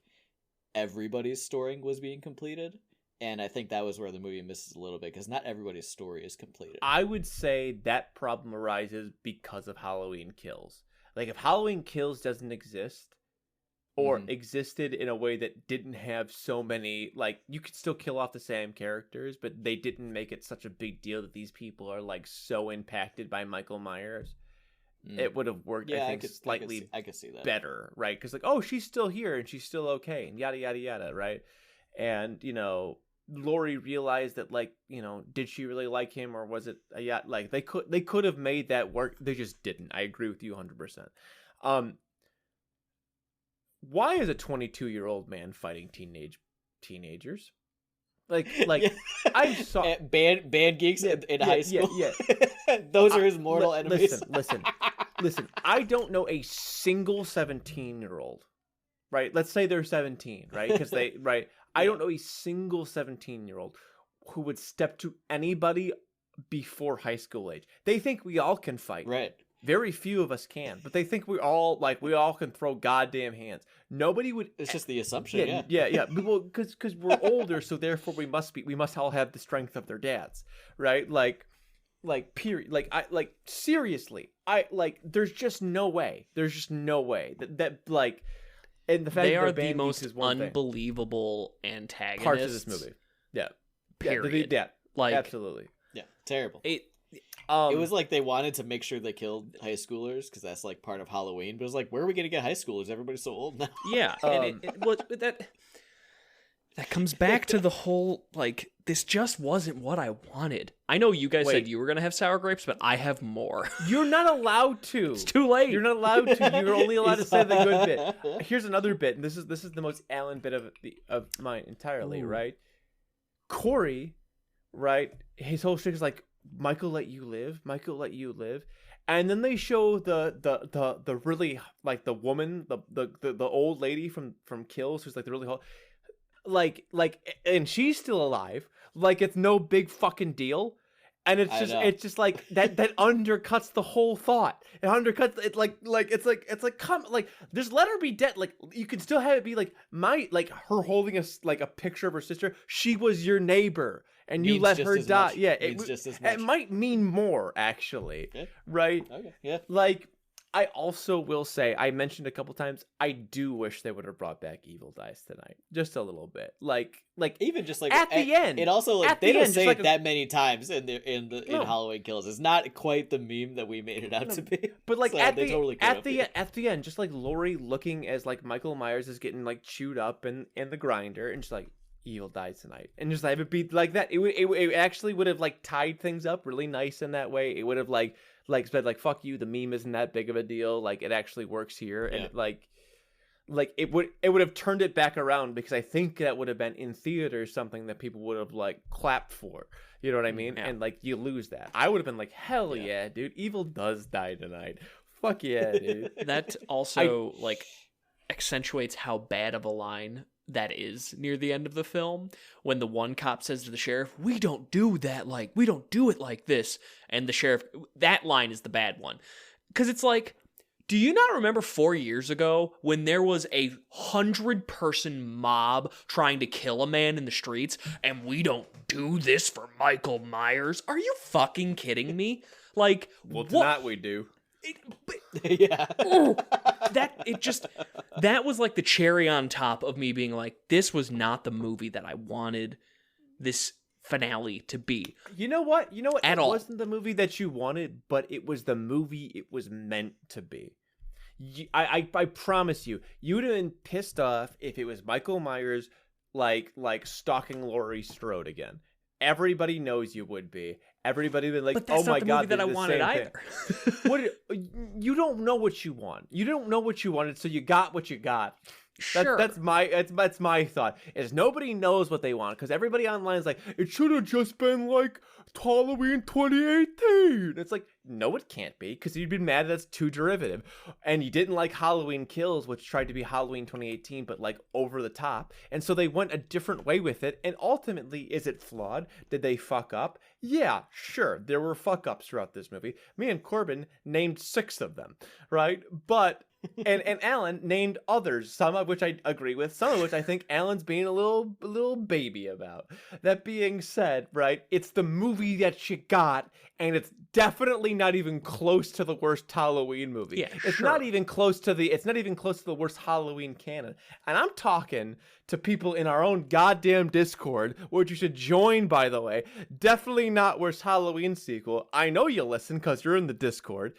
everybody's story was being completed, and I think that was where the movie misses a little bit, because not everybody's story is completed. I would say that problem arises because of Halloween Kills. Like if Halloween Kills doesn't exist, or existed in a way that didn't have so many, like, you could still kill off the same characters, but they didn't make it such a big deal that these people are like so impacted by Michael Myers. It would have worked, I think, slightly I could see that better, right? Because like, oh, she's still here and she's still okay, and yada yada yada, right? And you know, Laurie realized that, like, you know, did she really like him, or was it like they could have made that work? They just didn't. I agree with you 100%. Why is a 22-year-old man fighting teenagers? Like I saw band geeks in high school. Yeah. Those are his mortal enemies. Listen. I don't know a single 17-year-old. Right? Let's say they're 17, right? Because I don't know a single 17-year-old who would step to anybody before high school age. They think we all can fight. Right. Very few of us can, but they think we all can throw goddamn hands. Nobody would. It's just the assumption. Yeah. Well, because we're older, so therefore we must all have the strength of their dads, right? Like period. Like seriously, there's just no way. That like, and the fact they that are the most unbelievable antagonists parts of this movie. Yeah. Period. Yeah. Like absolutely. Yeah. Terrible. It was like they wanted to make sure they killed high schoolers because that's like part of Halloween. But it was like, where are we going to get high schoolers? Everybody's so old now. Yeah, and that comes back to the whole, like, this just wasn't what I wanted. I know you guys said you were going to have sour grapes, but I have more. You're not allowed to. It's too late. You're not allowed to. You're only allowed to say the good bit. Here's another bit, and this is the most Alan bit of mine entirely. Ooh. Right? Corey, right? His whole shtick is like, Michael let you live, and then they show the really, like, the woman, the old lady from Kills, who's like the really like, and she's still alive, like it's no big fucking deal, and it's just like that undercuts the whole thought. It undercuts it, it's like come, like, just let her be dead. Like, you can still have it be like her holding a picture of her sister. She was your neighbor, and you let her die. Much. Yeah, it might mean more, actually. Okay. Right? Okay. Yeah. Like, I also will say, I mentioned a couple times, I do wish they would have brought back Evil Dies Tonight, just a little bit. Like even just like at the end. It also, like, they don't say it that many times in No. Halloween Kills. It's not quite the meme that we made it out to be. But like, so at the end, just like Laurie looking as like Michael Myers is getting like chewed up in the grinder, and just like, Evil Dies Tonight, and just have it be like that. It actually would have like tied things up really nice in that way. It would have like said like, fuck you, the meme isn't that big of a deal. Like, it actually works here, and it would have turned it back around, because I think that would have been in theater something that people would have like clapped for. You know what I mean? Yeah. And like, you lose that. I would have been like, hell yeah, dude, Evil does die tonight. Fuck yeah, dude. That also like accentuates how bad of a line that is near the end of the film, when the one cop says to the sheriff, we don't do it like this, and the sheriff, that line is the bad one, because it's like, do you not remember 4 years ago when there was a 100-person mob trying to kill a man in the streets, and we don't do this for Michael Myers? Are you fucking kidding me? Like, well, tonight we do. Yeah. That was like the cherry on top of me being like, this was not the movie that I wanted this finale to be. You know what? At it all. Wasn't the movie that you wanted, but it was the movie it was meant to be. I promise you, you would have been pissed off if it was Michael Myers like stalking Laurie Strode again. Everybody knows you would be. Everybody would be like, but that's oh my not the god, movie that I wanted either. You don't know what you want. You don't know what you wanted, so you got what you got. Sure. That's my thought. Is nobody knows what they want because everybody online is like, it should have just been like Halloween 2018. It's like, no, it can't be because you'd be mad that's too derivative, and you didn't like Halloween Kills, which tried to be Halloween 2018 but like over the top, and so they went a different way with it. And ultimately, is it flawed? Did they fuck up? Yeah, sure, there were fuck ups throughout this movie. Me and Corbin named 6 of them, right? But and Alan named others, some of which I agree with, some of which I think Alan's being a little baby about. That being said, right, it's the movie that you got, and it's definitely not even close to the worst Halloween movie. Yeah, it's sure. not even close to the worst Halloween canon. And I'm talking to people in our own goddamn Discord, which you should join, by the way. Definitely not worst Halloween sequel. I know you listen because you're in the Discord.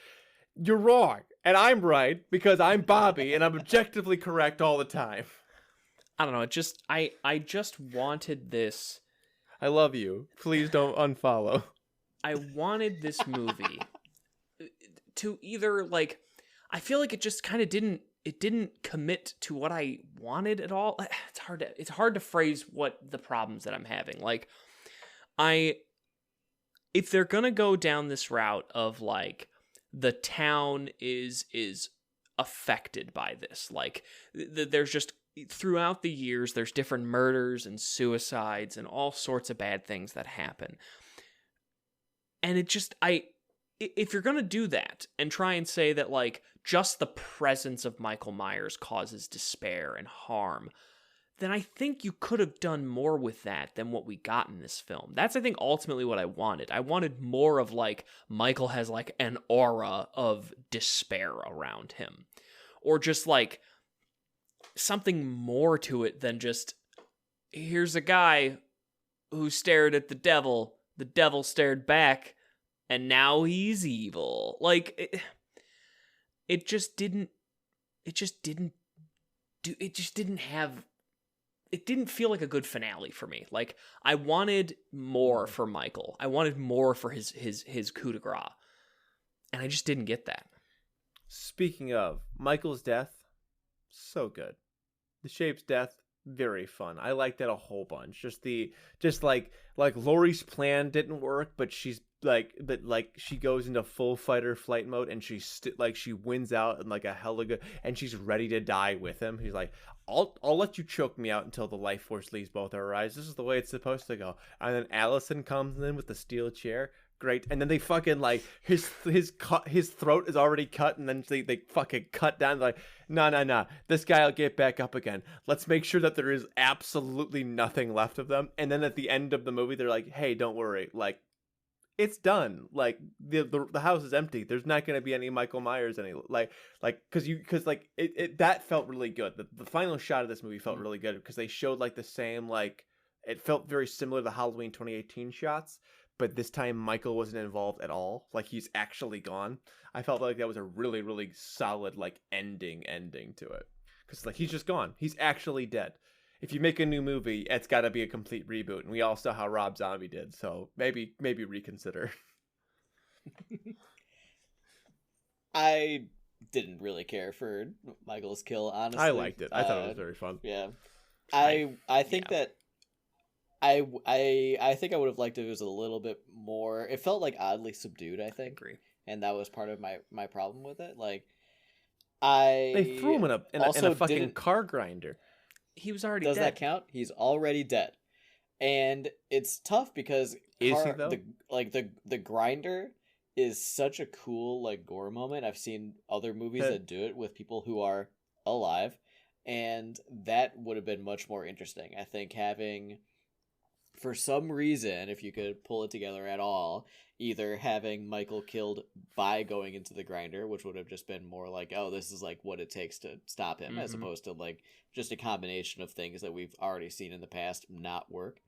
You're wrong, and I'm right because I'm Bobby, and I'm objectively correct all the time. I don't know. It just I just wanted this. I love you. Please don't unfollow. I wanted this movie to either like. I feel like it just kind of didn't. It didn't commit to what I wanted at all. It's hard to phrase what the problems that I'm having. Like, if they're gonna go down this route of like, the town is affected by this. Like, there's just, throughout the years, there's different murders and suicides and all sorts of bad things that happen. And it just, if you're going to do that and try and say that, like, just the presence of Michael Myers causes despair and harm, then I think you could have done more with that than what we got in this film. That's, I think, ultimately what I wanted. I wanted more of, like, Michael has, like, an aura of despair around him. Or just, like, something more to it than just, here's a guy who stared at the devil stared back, and now he's evil. Like, it just didn't feel like a good finale for me. Like, I wanted more for Michael. I wanted more for his coup de grace. And I just didn't get that. Speaking of Michael's death, so good. The Shape's death, very fun. I liked that a whole bunch. Just like Laurie's plan didn't work, but she goes into full fighter flight mode, and she wins out in like a hella good, and she's ready to die with him. He's like, I'll let you choke me out until the life force leaves both our eyes. This is the way it's supposed to go. And then Allison comes in with the steel chair. Great. And then they fucking, like, his throat is already cut, and then they fucking cut down, like, no, this guy will get back up again. Let's make sure that there is absolutely nothing left of them. And then at the end of the movie, they're like, hey, don't worry, like, it's done. Like, the house is empty. There's not going to be any Michael Myers because that felt really good. The final shot of this movie felt really good because they showed, like, the same, like, it felt very similar to the Halloween 2018 shots, but this time Michael wasn't involved at all. Like, he's actually gone. I felt like that was a really, really solid, like, ending to it. Because, like, he's just gone. He's actually dead. If you make a new movie, it's got to be a complete reboot. And we all saw how Rob Zombie did. So maybe reconsider. I didn't really care for Michael's kill, honestly. I liked it. I thought it was very fun. Yeah. I think that I think I would have liked if it was a little bit more. It felt like oddly subdued, I think. Agree. And that was part of my problem with it. Like, they threw him in a fucking car grinder. He was already Does dead. that count? He's already dead. And it's tough because Is he, though? The grinder is such a cool, like, gore moment. I've seen other movies that do it with people who are alive, and that would have been much more interesting. I think having, for some reason, if you could pull it together at all, either having Michael killed by going into the grinder, which would have just been more like, oh, this is like what it takes to stop him, as opposed to like just a combination of things that we've already seen in the past not work.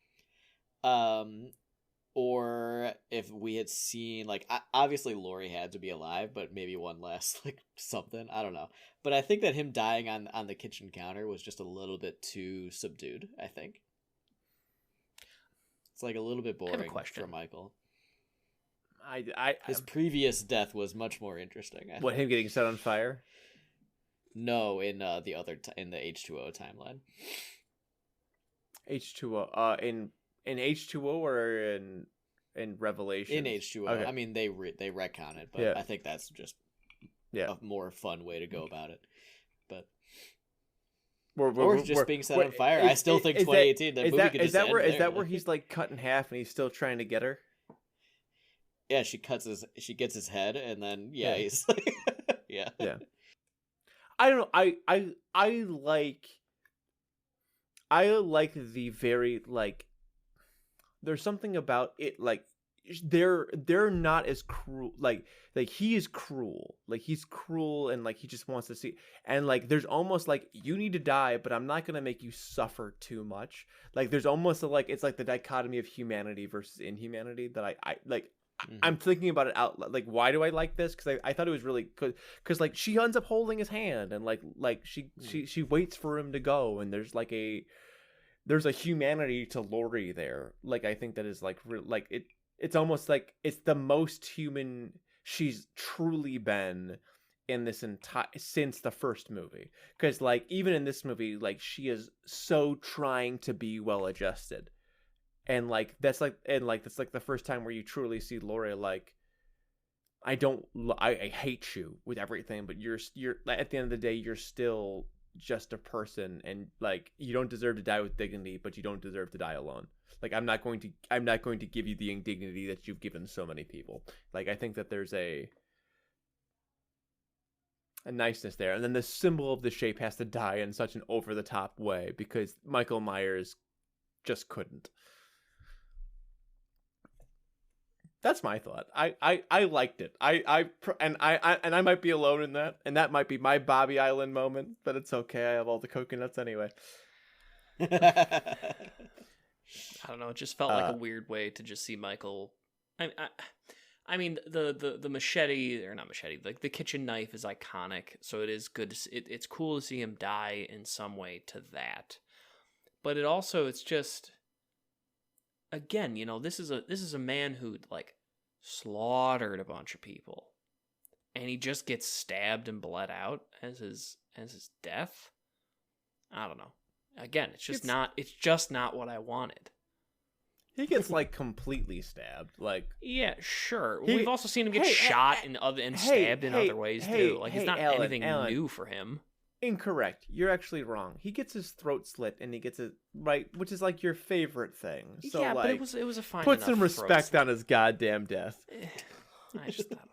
Or if we had seen, like, obviously Laurie had to be alive, but maybe one last, like, something. I don't know. But I think that him dying on the kitchen counter was just a little bit too subdued, I think. It's like a little bit boring for Michael. His previous death was much more interesting. Him getting set on fire? No, in the in the H2O timeline. H2O. In H2O or in Revelation? In H2O. Okay. I mean, they retcon it, but Yeah. I think that's just Yeah. a more fun way to go about it. But We're just being set on fire. is- I still think is 2018. That movie could is just that end where there. where he's like cut in half and he's still trying to get her? Yeah, she gets his head, and then Yeah. he's like, yeah. I don't know. I like the very like. There's something about it like they're not as cruel. Like he is cruel. Like he's cruel and like he just wants to see. And like there's almost like you need to die, but I'm not gonna make you suffer too much. Like there's almost a, like it's like the dichotomy of humanity versus inhumanity that I like. I'm thinking about it out. Like, why do I like this? Because I thought it was really good. Because like she ends up holding his hand, and like she waits for him to go, and there's a humanity to Lori there. Like I think that is like like it's almost like it's the most human she's truly been in this entire since the first movie. Because like even in this movie, like she is so trying to be well adjusted. And like that's like the first time where you truly see Laura like I hate you with everything, but you're at the end of the day you're still just a person, and like you don't deserve to die with dignity, but you don't deserve to die alone. Like I'm not going to give you the indignity that you've given so many people. Like I think that there's a niceness there, and then the symbol of the shape has to die in such an over the top way because Michael Myers just couldn't. That's my thought. I liked it. I might be alone in that, and that might be my Bobby Island moment, but it's okay. I have all the coconuts anyway. I don't know. It just felt like a weird way to just see Michael. I mean, the machete or not machete, like the kitchen knife is iconic, so it is good. It's cool to see him die in some way to that, but it's just. Again, you know, this is a man who like slaughtered a bunch of people, and he just gets stabbed and bled out as his death. I don't know. Again, it's just not what I wanted. He gets like completely stabbed. Like yeah, sure. We've also seen him get shot and stabbed in other ways too. Like it's not anything new for him. Incorrect. You're actually wrong. He gets his throat slit and he gets it right, which is like your favorite thing. So yeah, like, but it was a fine. Put some respect on his goddamn death. I just thought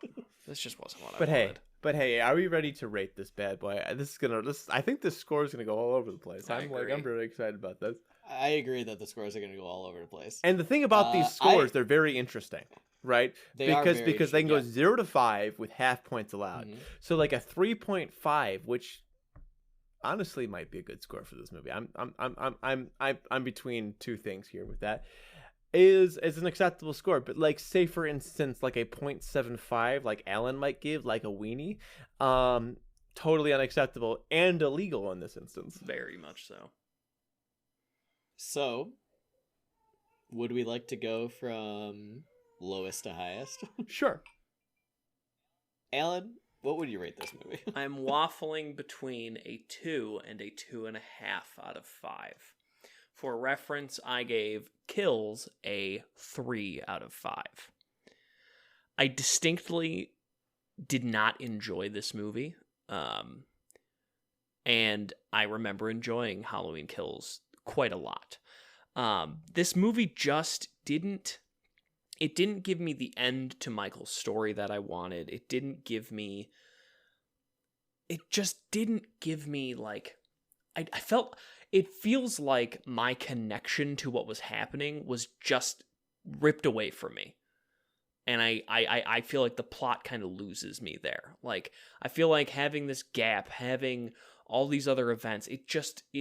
this just wasn't what I wanted. But hey, are we ready to rate this bad boy? I think this score is gonna go all over the place. I'm really excited about this. I agree that the scores are gonna go all over the place. And the thing about these scores, they're very interesting. Right? Because they can go 0 to 5 with half points allowed. Mm-hmm. So like a 3.5, which honestly might be a good score for this movie. I'm between two things here with that. Is an acceptable score, but like say for instance like a 0.75 like Alan might give like a weenie, totally unacceptable and illegal in this instance. Very much so. So, would we like to go from lowest to highest? Sure. Alan, what would you rate this movie? I'm waffling between a 2 and a 2.5 out of 5. For reference, I gave Kills a 3 out of 5. I distinctly did not enjoy this movie. And I remember enjoying Halloween Kills quite a lot. This movie just didn't give me the end to Michael's story that I wanted. It just didn't give me like I felt it feels like my connection to what was happening was just ripped away from me. And I feel like the plot kind of loses me there. Like I feel like having this gap, having all these other events, it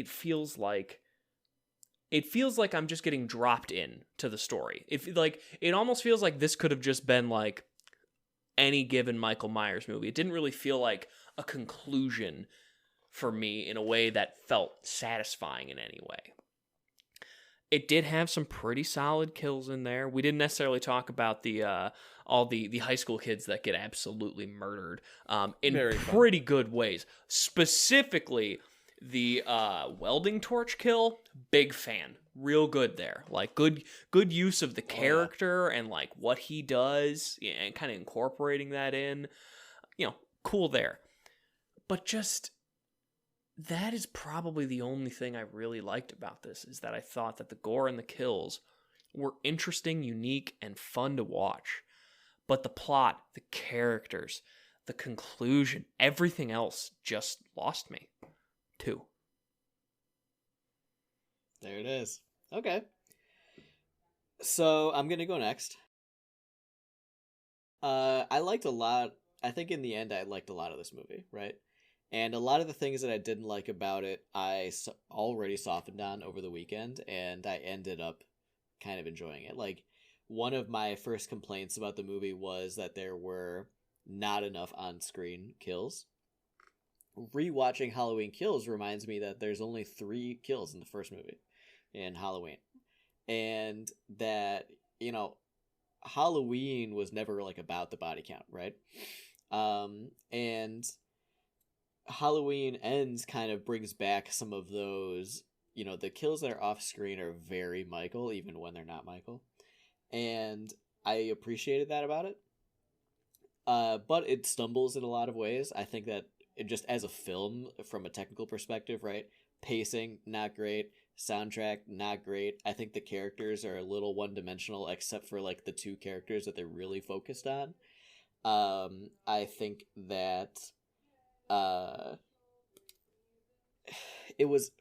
feels like I'm just getting dropped in to the story. It almost feels like this could have just been like any given Michael Myers movie. It didn't really feel like a conclusion for me in a way that felt satisfying in any way. It did have some pretty solid kills in there. We didn't necessarily talk about all the high school kids that get absolutely murdered in Very fun. pretty good ways. Specifically, the welding torch kill, big fan. Real good there. Like good use of the character and like what he does and kind of incorporating that in. Cool there. But just that is probably the only thing I really liked about this, is that I thought that the gore and the kills were interesting, unique, and fun to watch. But the plot, the characters, the conclusion, everything else just lost me, too. There it is. Okay. So I'm going to go next. I liked a lot. I think in the end I liked a lot of this movie, right? And a lot of the things that I didn't like about it, I already softened on over the weekend, and I ended up kind of enjoying it. Like, one of my first complaints about the movie was that there were not enough on-screen kills. Rewatching Halloween Kills reminds me that there's only 3 kills in the first movie in Halloween. And that, Halloween was never, like, about the body count, right? And Halloween Ends kind of brings back some of those, the kills that are off screen are very Michael, even when they're not Michael. And I appreciated that about it. But it stumbles in a lot of ways. I think that it just as a film, from a technical perspective, right? Pacing, not great. Soundtrack, not great. I think the characters are a little one-dimensional, except for like the 2 characters that they're really focused on. I think that it was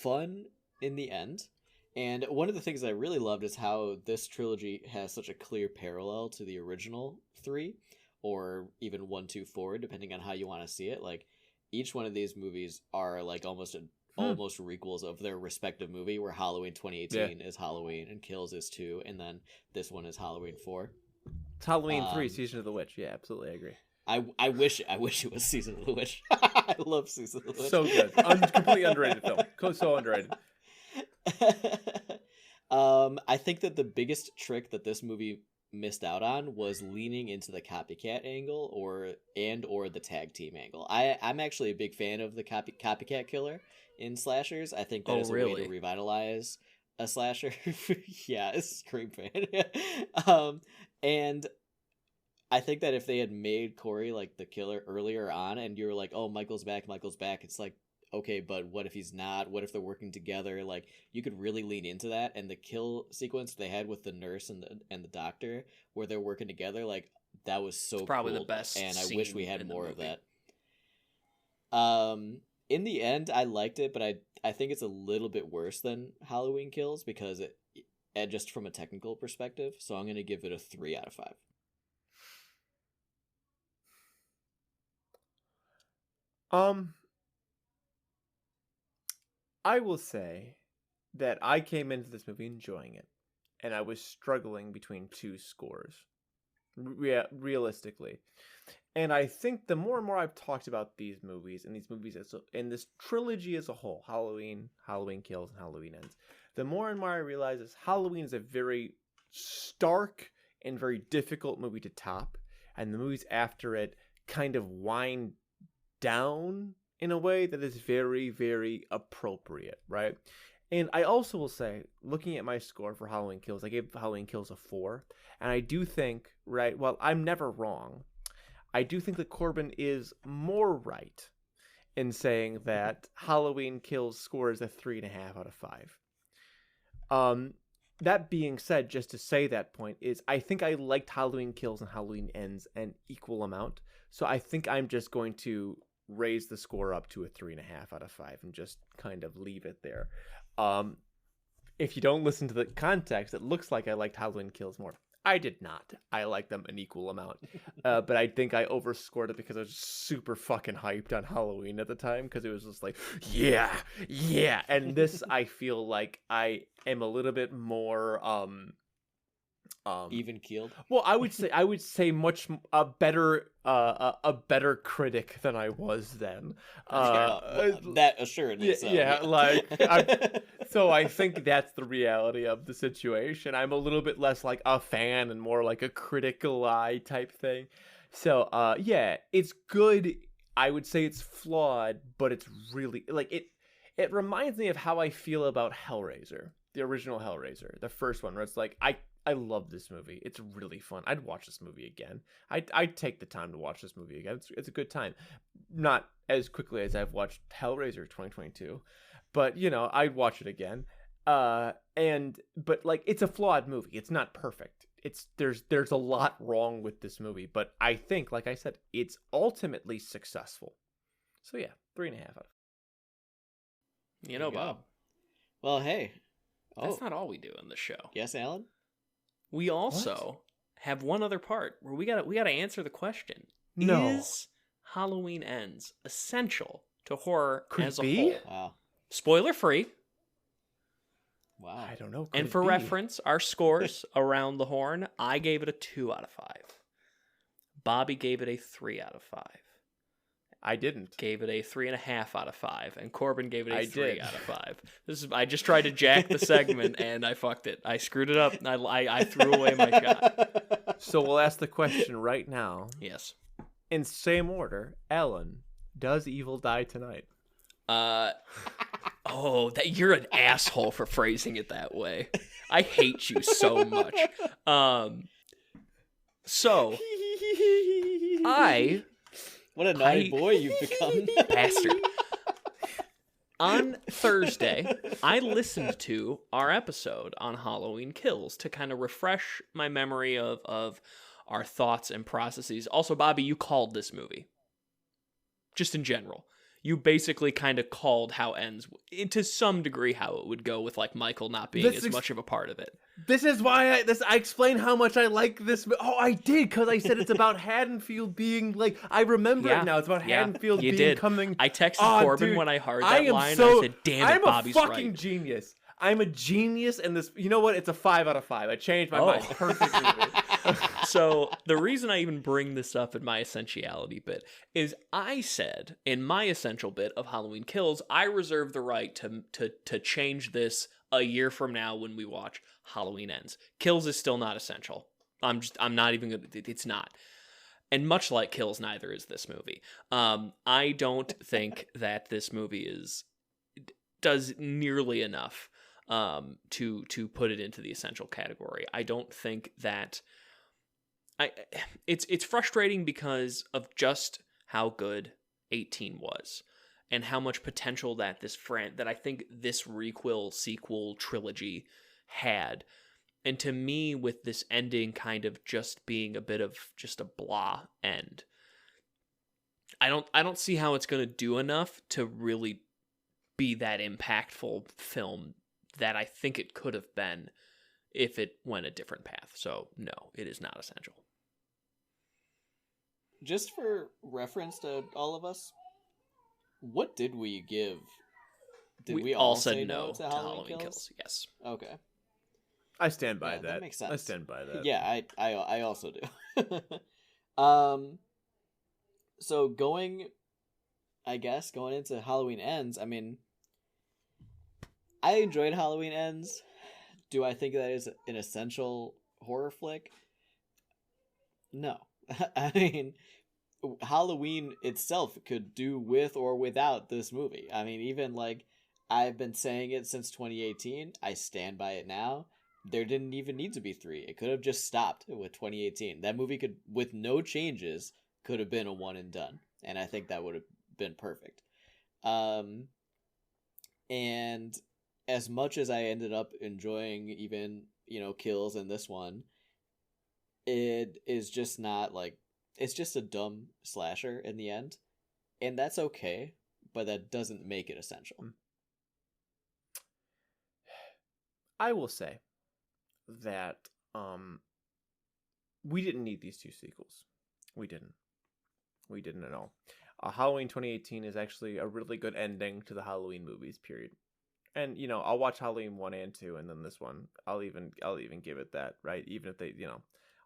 fun in the end. And one of the things I really loved is how this trilogy has such a clear parallel to the original 3, or even 1, 2, 4, depending on how you want to see it. Like, each one of these movies are like almost requels of their respective movie, where Halloween 2018 is Halloween and Kills is 2, and then this one is Halloween 4. It's Halloween 3, Season of the Witch. Yeah, absolutely, I agree. I wish it was Season of the Witch. I love Season of the Witch. So good. Completely underrated film. So underrated. I think that the biggest trick that this movie missed out on was leaning into the copycat angle or the tag team angle. I'm actually a big fan of the copycat killer in slashers. I think that is a way to revitalize a slasher. Yeah, a Scream fan. And I think that if they had made Corey like the killer earlier on, and you were like, oh, Michael's back, it's like, okay, but what if he's not? What if they're working together? Like, you could really lean into that. And the kill sequence they had with the nurse and the doctor, where they're working together, like, that was so probably cool. The best. And I wish we had more of that. In the end, I liked it, but I think it's a little bit worse than Halloween Kills because just from a technical perspective. So I'm going to give it a 3 out of 5. I will say that I came into this movie enjoying it, and I was struggling between 2 scores, realistically. And I think the more and more I've talked about these movies, and this trilogy as a whole, Halloween, Halloween Kills, and Halloween Ends, the more and more I realize is Halloween is a very stark and very difficult movie to top, and the movies after it kind of wind down in a way that is very, very appropriate, right? And I also will say, looking at my score for Halloween Kills, I gave Halloween Kills a 4, and I do think, right, well, I'm never wrong, I do think that Corbin is more right in saying that Halloween Kills scores a 3.5 out of 5. That being said, just to say that point, is I think I liked Halloween Kills and Halloween Ends an equal amount, so I think I'm just going to raise the score up to a 3.5 out of 5 and just kind of leave it there. If you don't listen to the context, it looks like I liked Halloween Kills more. I did not. I liked them an equal amount. But I think I overscored it because I was super fucking hyped on Halloween at the time, because it was just like, yeah. And this, I feel like I am a little bit more Even keeled. Well, I would say much a better critic than I was then. That assuredly so. Yeah, so I think that's the reality of the situation. I'm a little bit less like a fan and more like a critical eye type thing. So, yeah, it's good. I would say it's flawed, but it's really like it reminds me of how I feel about Hellraiser, the original Hellraiser, the first one, where it's like I love this movie. It's really fun. I'd watch this movie again. I'd take the time to watch this movie again. It's a good time. Not as quickly as I've watched Hellraiser 2022, but I'd watch it again. But like it's a flawed movie. It's not perfect. There's a lot wrong with this movie, but I think, like I said, it's ultimately successful. So yeah, 3.5 out of 5. Bob. Well, hey. That's not all we do in the show. Yes, Alan? We also have one other part where we gotta answer the question. No. Is Halloween Ends essential to horror Could as it a be? whole? Wow. Spoiler free. Wow. I don't know. And for reference, our scores around the horn, I gave it a 2 out of 5. Bobby gave it a 3 out of 5. I didn't. Gave it a 3.5 out of 5, and Corbin gave it a 3 did. out of 5. I just tried to jack the segment, and I fucked it. I screwed it up, and I threw away my shot. So we'll ask the question right now. Yes. In same order, Ellen, does evil die tonight? You're an asshole for phrasing it that way. I hate you so much. So What a naughty boy you've become. Bastard. On Thursday, I listened to our episode on Halloween Kills to kind of refresh my memory of our thoughts and processes. Also, Bobby, you called this movie. Just in general. You basically kind of called how Ends, to some degree, how it would go with like Michael not being as much of a part of it. This is why I explained how much I like this. Oh, I did, because I said it's about Haddonfield being like. I remember it now. It's about Haddonfield being coming. I texted Corbin when I heard that line. I said, "Damn it, Bobby's right." I'm a fucking genius. I'm a genius, and this. You know what? It's a 5 out of 5. I changed my mind. Perfect movie. So the reason I even bring this up in my essentiality bit is I said in my essential bit of Halloween Kills, I reserve the right to change this a year from now when we watch Halloween Ends. Kills is still not essential. I'm not even gonna. It's not. And much like Kills, neither is this movie. I don't think that this movie does nearly enough to put it into the essential category. I don't think that. It's frustrating because of just how good 18 was and how much potential that that I think this requel sequel trilogy had. And to me, with this ending kind of just being a bit of just a blah end, I don't see how it's going to do enough to really be that impactful film that I think it could have been if it went a different path. So no, it is not essential. Just for reference to all of us, what did we give? Did we all said say no to Halloween Kills? Yes. Okay. I stand by that. That makes sense. I stand by that. Yeah, I also do. So going into Halloween Ends, I mean, I enjoyed Halloween Ends. Do I think that is an essential horror flick? No. I mean, Halloween itself could do with or without this movie. I mean, even like I've been saying it since 2018. I stand by it now. There didn't even need to be 3. It could have just stopped with 2018. That movie could, with no changes, could have been a one and done. And I think that would have been perfect. And as much as I ended up enjoying even, Kills in this one, it is just not like, it's just a dumb slasher in the end. And that's okay, but that doesn't make it essential. I will say that we didn't need these 2 sequels. We didn't at all. Halloween 2018 is actually a really good ending to the Halloween movies, period. And I'll watch Halloween 1 and 2, and then this one I'll even give it that, right? Even if they,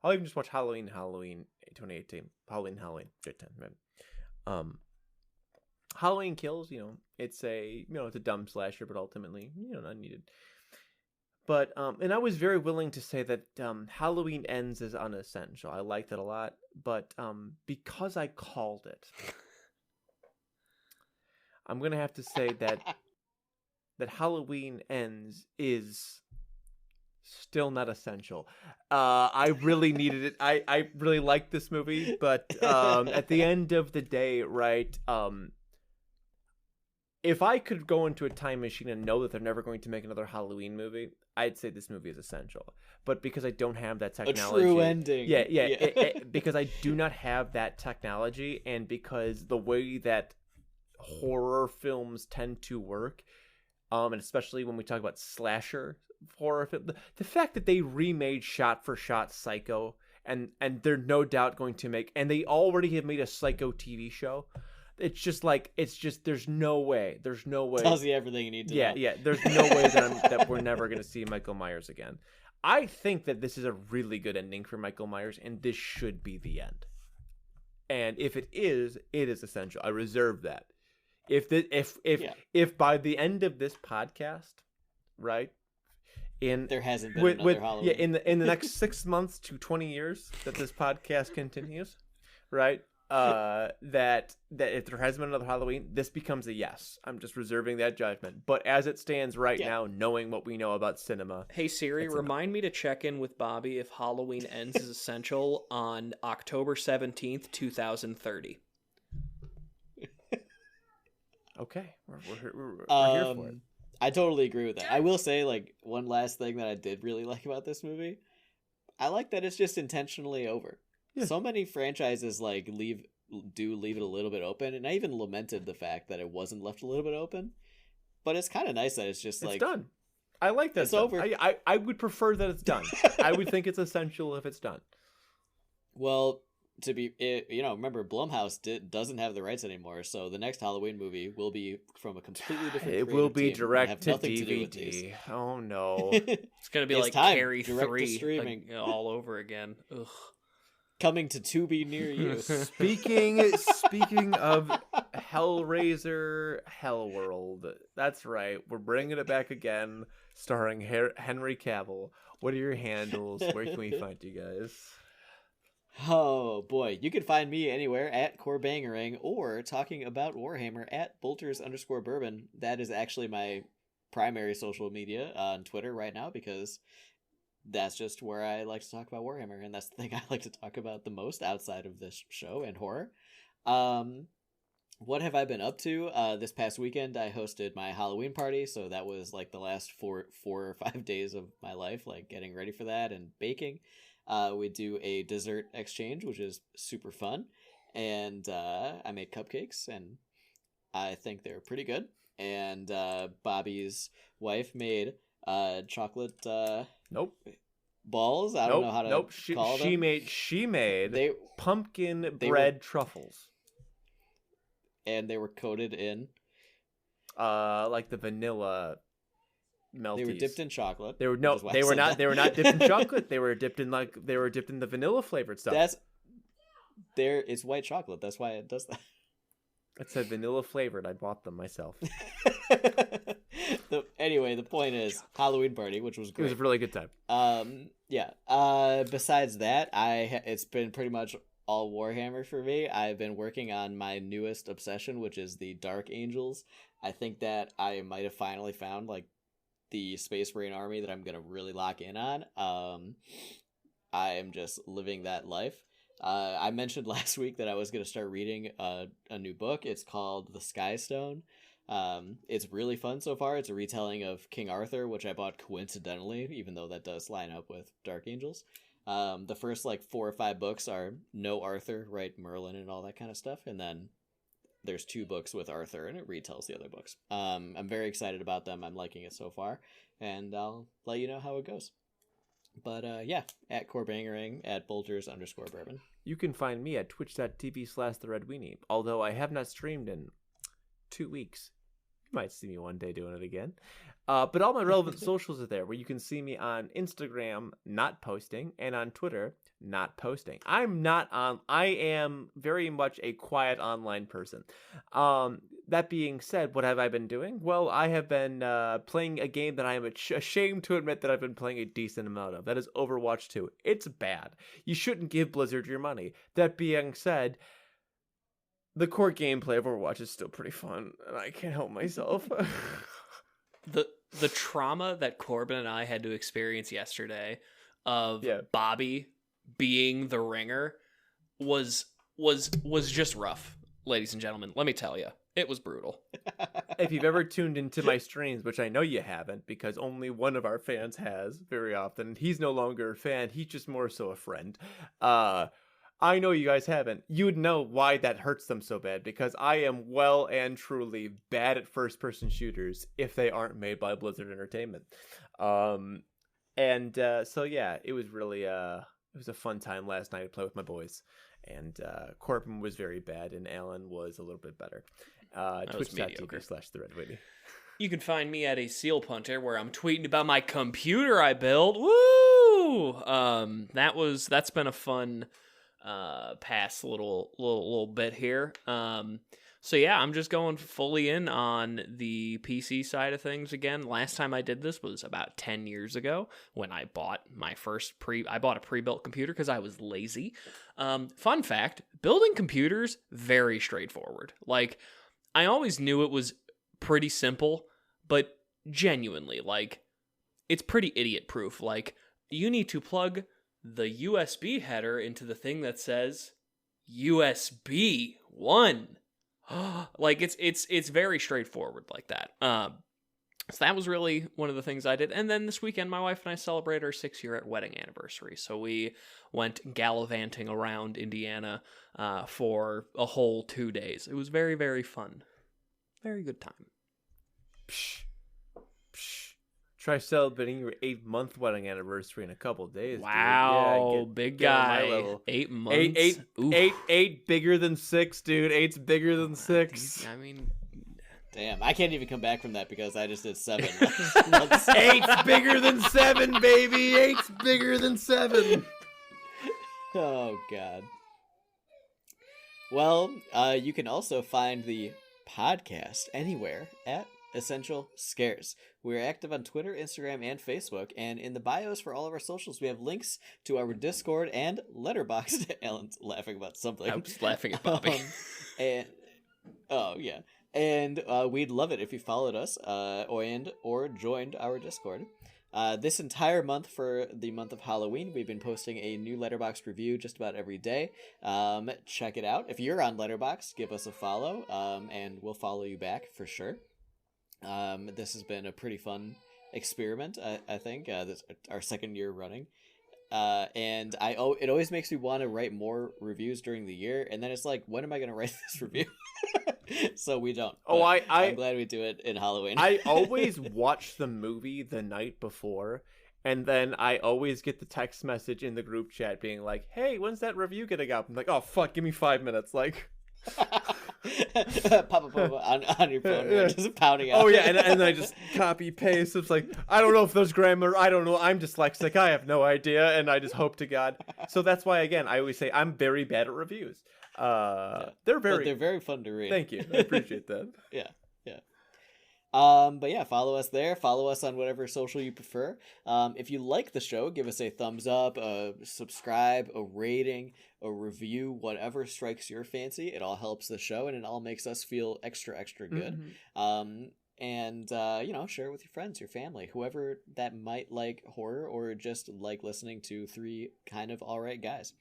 I'll even just watch Halloween 2018, Halloween 2010, right? Halloween Kills, it's a it's a dumb slasher, but ultimately not needed. But and I was very willing to say that Halloween Ends is unessential. I liked it a lot, but because I called it, I'm gonna have to say that Halloween Ends is still not essential. I really needed it. I really liked this movie, but at the end of the day, right? If I could go into a time machine and know that they're never going to make another Halloween movie, I'd say this movie is essential. But because I don't have that technology, a true ending, because I do not have that technology, and because the way that horror films tend to work, and especially when we talk about slasher horror film, the fact that they remade shot for shot Psycho, and they're no doubt going to make, and they already have made a Psycho TV show. It's just there's no way. Tells you everything you need to know. Yeah. There's no way that we're never going to see Michael Myers again. I think that this is a really good ending for Michael Myers, and this should be the end. And if it is essential. I reserve that. If by the end of this podcast, right? There hasn't been another Halloween. In the next 6 months to 20 years that this podcast continues, right? That if there has been another Halloween, this becomes a yes. I'm just reserving that judgment. But as it stands right now, knowing what we know about cinema, hey Siri, remind me to check in with Bobby if Halloween Ends is essential on October 17th, 2030. Okay, we're here for it. I totally agree with that. I will say, like, one last thing that I did really like about this movie, I like that it's just intentionally over. Yeah. So many franchises leave it a little bit open, and I even lamented the fact that it wasn't left a little bit open. But it's kind of nice that it's just it's done. I like that. It's over. I would prefer that it's done. I would think it's essential if it's done. Well, remember Blumhouse doesn't have the rights anymore, so the next Halloween movie will be from a completely different. It will be direct to nothing DVD. To do with oh no! It's gonna be like Carrie 3 streaming all over again. Ugh. Coming to be near you. Speaking of Hellraiser, Hellworld. That's right. We're bringing it back again, starring Henry Cavill. What are your handles? Where can we find you guys? Oh boy, you can find me anywhere at Corbangering or talking about Warhammer at Bolters_Bourbon. That is actually my primary social media on Twitter right now, because that's just where I like to talk about Warhammer, and that's the thing I like to talk about the most outside of this show and horror. What have I been up to? This past weekend I hosted my Halloween party, so that was like the last 4 or 5 days of my life, like getting ready for that and baking. We do a dessert exchange, which is super fun, and I made cupcakes, and I think they're pretty good. And Bobby's wife made chocolate balls. I don't know how to call them. She made pumpkin bread truffles, and they were coated in like the vanilla melties. They were dipped in chocolate. They were not dipped in chocolate. They were dipped in the vanilla flavored stuff. It's white chocolate. That's why it does that. It said vanilla flavored. I bought them myself. Anyway, the point is Halloween party, which was great. It was a really good time. Besides that, it's been pretty much all Warhammer for me. I've been working on my newest obsession, which is the Dark Angels. I think that I might have finally found the Space Marine army that I'm gonna really lock in on. I am just living that life. I mentioned last week that I was gonna start reading a new book. It's called The Skystone. It's really fun so far. It's a retelling of King Arthur, which I bought coincidentally, even though that does line up with Dark Angels. The first 4 or 5 books are no Arthur, right? Merlin and all that kind of stuff, and then there's 2 books with Arthur, and it retells the other books. I'm very excited about them. I'm liking it so far, and I'll let you know how it goes. But at Corbangering, at Bolters_Bourbon. You can find me at twitch.tv/TheRedWeenie, although I have not streamed in 2 weeks. might see me one day doing it again. But all my relevant socials are there, where you can see me on Instagram, not posting, and on Twitter, not posting. I am very much a quiet online person. That being said, what have I been doing? Well, I have been playing a game that I am ashamed to admit that I've been playing a decent amount of. That is Overwatch 2. It's bad. You shouldn't give Blizzard your money. That being said, the core gameplay of Overwatch is still pretty fun, and I can't help myself. The trauma that Corbin and I had to experience yesterday of Bobby being the ringer was just rough, ladies and gentlemen. Let me tell you, it was brutal. If you've ever tuned into my streams, which I know you haven't, because only one of our fans has very often, he's no longer a fan, he's just more so a friend. I know you guys haven't. You'd know why that hurts them so bad, because I am well and truly bad at first-person shooters if they aren't made by Blizzard Entertainment. So yeah, it was really it was a fun time last night to play with my boys, and Corbin was very bad, and Alan was a little bit better. Twitch.tv/TheRedWitty. You can find me at a Seal Punter, where I'm tweeting about my computer I built. Woo! That's been a fun past little bit here. So yeah, I'm just going fully in on the PC side of things again. Last time I did this was about 10 years ago when I bought my first I bought a pre-built computer because I was lazy. Fun fact, building computers, very straightforward. Like, I always knew it was pretty simple, but genuinely, like, it's pretty idiot proof. Like, you need to plug the USB header into the thing that says USB 1. Like, it's very straightforward like that. So that was really one of the things I did. And then this weekend, my wife and I celebrated our 6-year wedding anniversary. So we went gallivanting around Indiana for a whole 2 days. It was very, very fun. Very good time. Psh. Try celebrating your 8-month wedding anniversary in a couple days. Wow, dude. Yeah, big guy. 8 months. Eight bigger than 6, dude. 8's bigger than 6. I mean, damn, I can't even come back from that because I just did 7. 8's bigger than 7, baby. 8's bigger than 7. Oh God. Well, you can also find the podcast anywhere at Essential Scares. We're active on Twitter, Instagram, and Facebook, and in the bios for all of our socials, we have links to our Discord and Letterboxd. Alan's laughing about something. I was laughing at Bobby. And we'd love it if you followed us or joined our Discord. This entire month, for the month of Halloween, we've been posting a new Letterboxd review just about every day. Check it out. If you're on Letterboxd, give us a follow, and we'll follow you back for sure. This has been a pretty fun experiment, I think. This our second year running. And it always makes me want to write more reviews during the year, and then it's like, when am I going to write this review? So we don't. I'm glad we do it in Halloween. I always watch the movie the night before, and then I always get the text message in the group chat being like, hey, when's that review getting up? I'm like, oh fuck, give me 5 minutes. Like, pop on your phone, right? Just pounding out. Oh yeah, and I just copy paste. It's like, I don't know if there's grammar. I don't know. I'm dyslexic. I have no idea, and I just hope to God. So that's why, again, I always say I'm very bad at reviews. They're very fun to read. Thank you. I appreciate that. Yeah. But yeah, follow us there. Follow us on whatever social you prefer. If you like the show, give us a thumbs up, a subscribe, a rating, a review, whatever strikes your fancy. It all helps the show, and it all makes us feel extra good. Mm-hmm. And share it with your friends, your family, whoever that might like horror or just like listening to 3 kind of alright guys.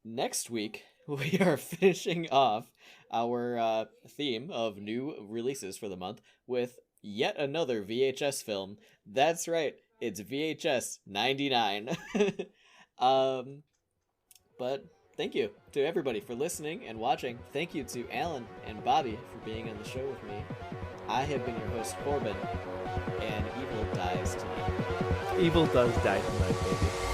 Next week, we are finishing off our theme of new releases for the month with yet another VHS film. That's right, it's VHS 99. But thank you to everybody for listening and watching. Thank you to Alan and Bobby for being on the show with me. I have been your host, Corbin, and evil dies tonight. Evil does die tonight, baby.